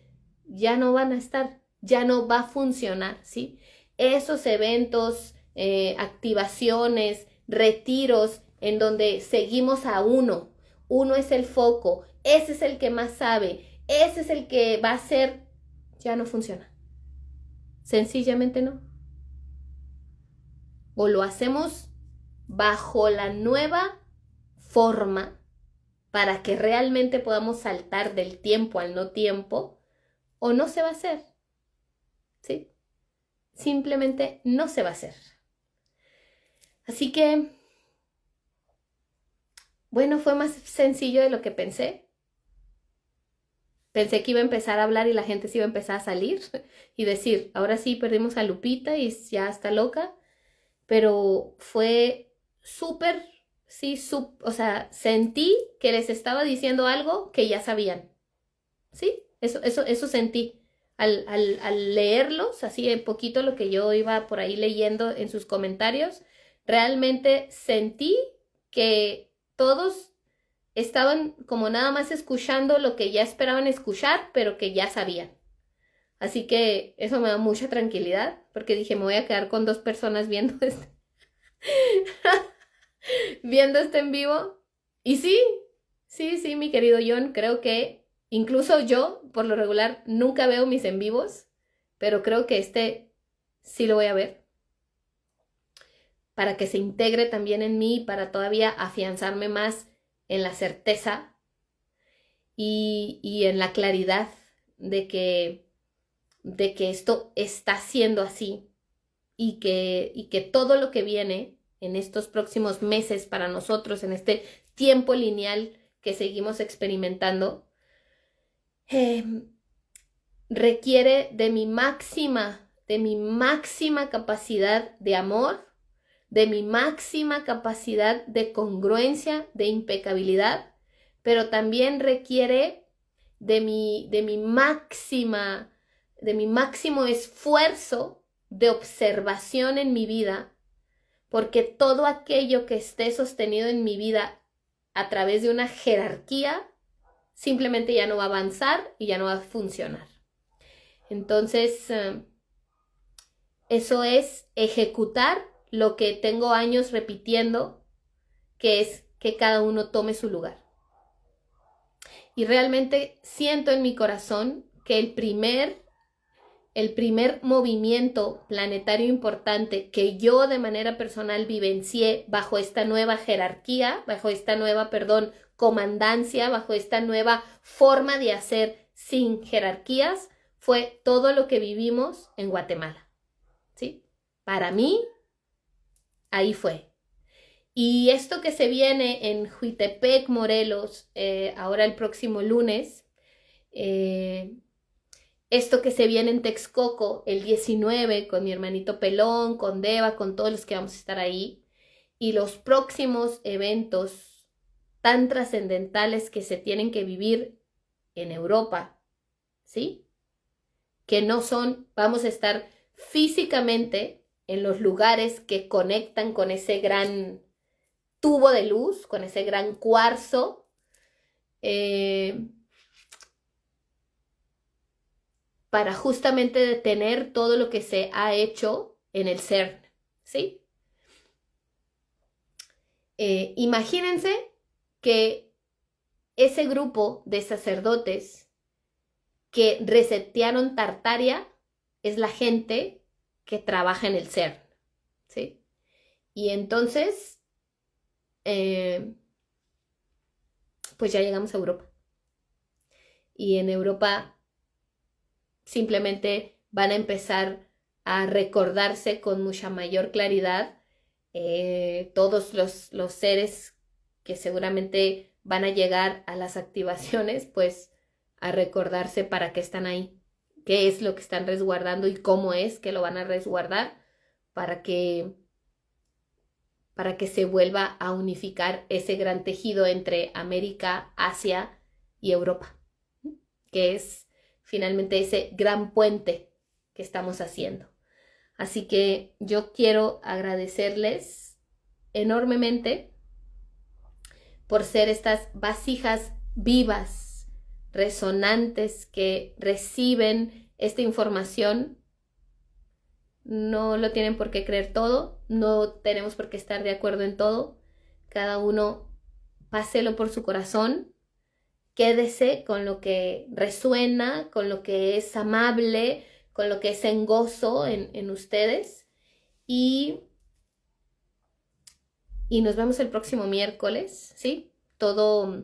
ya no van a estar, ya no va a funcionar, ¿sí? Esos eventos, activaciones, retiros en donde seguimos a uno es el foco, ese es el que más sabe, ese es el que va a ser, ya no funciona. Sencillamente no. O lo hacemos bajo la nueva forma para que realmente podamos saltar del tiempo al no tiempo, o no se va a hacer, ¿sí? Simplemente no se va a hacer. Así que, bueno, fue más sencillo de lo que pensé. Pensé que iba a empezar a hablar y la gente se iba a empezar a salir y decir, ahora sí perdimos a Lupita y ya está loca, pero fue súper, sí, o sea, sentí que les estaba diciendo algo que ya sabían, ¿sí? Eso sentí. Al leerlos, así un poquito lo que yo iba por ahí leyendo en sus comentarios, realmente sentí que todos estaban como nada más escuchando lo que ya esperaban escuchar, pero que ya sabían. Así que eso me da mucha tranquilidad, porque dije, me voy a quedar con 2 personas viendo viendo este en vivo. Y sí, mi querido John, creo que incluso yo, por lo regular, nunca veo mis en vivos, pero creo que este sí lo voy a ver, para que se integre también en mí, para todavía afianzarme más en la certeza y en la claridad de que esto está siendo así y que todo lo que viene en estos próximos meses para nosotros, en este tiempo lineal que seguimos experimentando, requiere de mi máxima capacidad de amor, de mi máxima capacidad de congruencia, de impecabilidad, pero también requiere de mi máximo esfuerzo de observación en mi vida, porque todo aquello que esté sostenido en mi vida a través de una jerarquía simplemente ya no va a avanzar y ya no va a funcionar. Entonces, eso es ejecutar lo que tengo años repitiendo, que es que cada uno tome su lugar. Y realmente siento en mi corazón que el primer movimiento planetario importante que yo de manera personal vivencié bajo esta nueva jerarquía, bajo esta nueva, comandancia, bajo esta nueva forma de hacer sin jerarquías, fue todo lo que vivimos en Guatemala, ¿sí? Para mí, ahí fue. Y esto que se viene en Huitepec, Morelos, ahora el próximo lunes, esto que se viene en Texcoco el 19 con mi hermanito Pelón, con Deva, con todos los que vamos a estar ahí, y los próximos eventos tan trascendentales que se tienen que vivir en Europa, ¿sí? Que no son, vamos a estar físicamente en los lugares que conectan con ese gran tubo de luz, con ese gran cuarzo, para justamente detener todo lo que se ha hecho en el CERN, ¿sí? Imagínense que ese grupo de sacerdotes que resetearon Tartaria es la gente que trabaja en el CERN, ¿sí? Y entonces, pues ya llegamos a Europa. Y en Europa simplemente van a empezar a recordarse con mucha mayor claridad todos los seres que seguramente van a llegar a las activaciones, pues a recordarse para qué están ahí, qué es lo que están resguardando y cómo es que lo van a resguardar para que se vuelva a unificar ese gran tejido entre América, Asia y Europa, que es finalmente ese gran puente que estamos haciendo. Así que yo quiero agradecerles enormemente por ser estas vasijas vivas, resonantes, que reciben esta información. No lo tienen por qué creer todo, no tenemos por qué estar de acuerdo en todo. Cada uno páselo por su corazón, quédese con lo que resuena, con lo que es amable, con lo que es en gozo en ustedes. Y nos vemos el próximo miércoles, ¿sí? Todo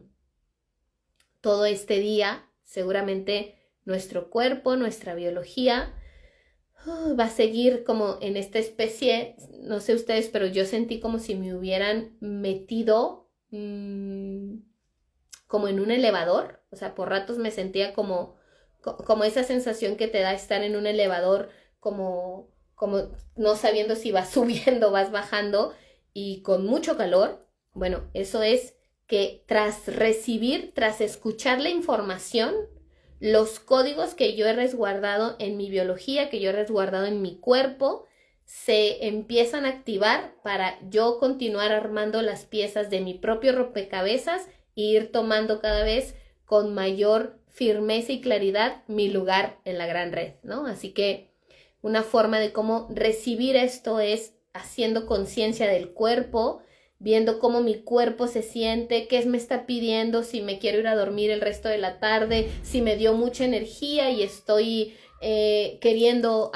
este día, seguramente nuestro cuerpo, nuestra biología va a seguir como en esta especie, no sé ustedes, pero yo sentí como si me hubieran metido como en un elevador. O sea, por ratos me sentía como esa sensación que te da estar en un elevador, como no sabiendo si vas subiendo o vas bajando y con mucho calor. Bueno, eso es que tras escuchar la información, los códigos que yo he resguardado en mi biología, que yo he resguardado en mi cuerpo, se empiezan a activar para yo continuar armando las piezas de mi propio rompecabezas e ir tomando cada vez con mayor firmeza y claridad mi lugar en la gran red, ¿no? Así que una forma de cómo recibir esto es haciendo conciencia del cuerpo, viendo cómo mi cuerpo se siente, qué me está pidiendo, si me quiero ir a dormir el resto de la tarde, si me dio mucha energía y estoy queriendo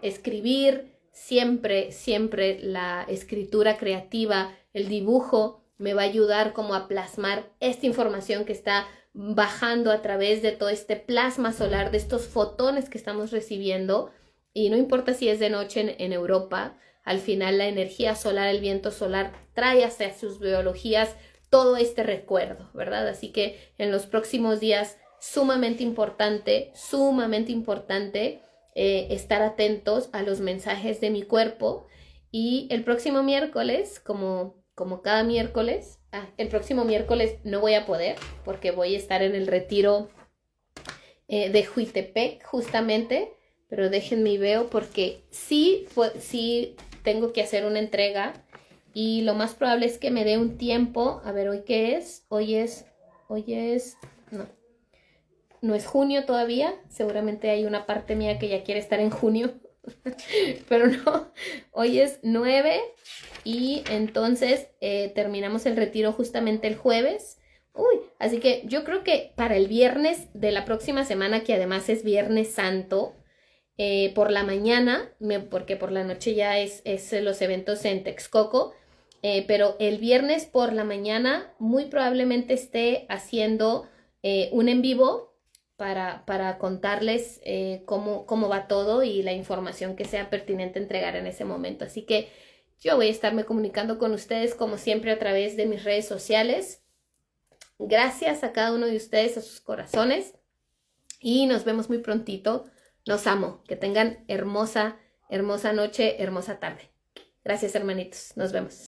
escribir. Siempre la escritura creativa, el dibujo, me va a ayudar como a plasmar esta información que está bajando a través de todo este plasma solar, de estos fotones que estamos recibiendo. Y no importa si es de noche en Europa, al final la energía solar, el viento solar, trae hacia sus biologías todo este recuerdo, ¿verdad? Así que en los próximos días, sumamente importante estar atentos a los mensajes de mi cuerpo. Y el próximo miércoles, como cada miércoles, el próximo miércoles no voy a poder porque voy a estar en el retiro de Juitepec justamente, pero déjenme y veo porque sí tengo que hacer una entrega y lo más probable es que me dé un tiempo. A ver, ¿hoy qué es? No es junio todavía, seguramente hay una parte mía que ya quiere estar en junio, pero no, hoy es 9 y entonces terminamos el retiro justamente el jueves. Así que yo creo que para el viernes de la próxima semana, que además es Viernes Santo, por la mañana, porque por la noche ya es los eventos en Texcoco, pero el viernes por la mañana muy probablemente esté haciendo un en vivo para contarles cómo va todo y la información que sea pertinente entregar en ese momento. Así que yo voy a estarme comunicando con ustedes como siempre a través de mis redes sociales. Gracias a cada uno de ustedes, a sus corazones, y nos vemos muy prontito. Los amo. Que tengan hermosa noche, hermosa tarde. Gracias, hermanitos. Nos vemos.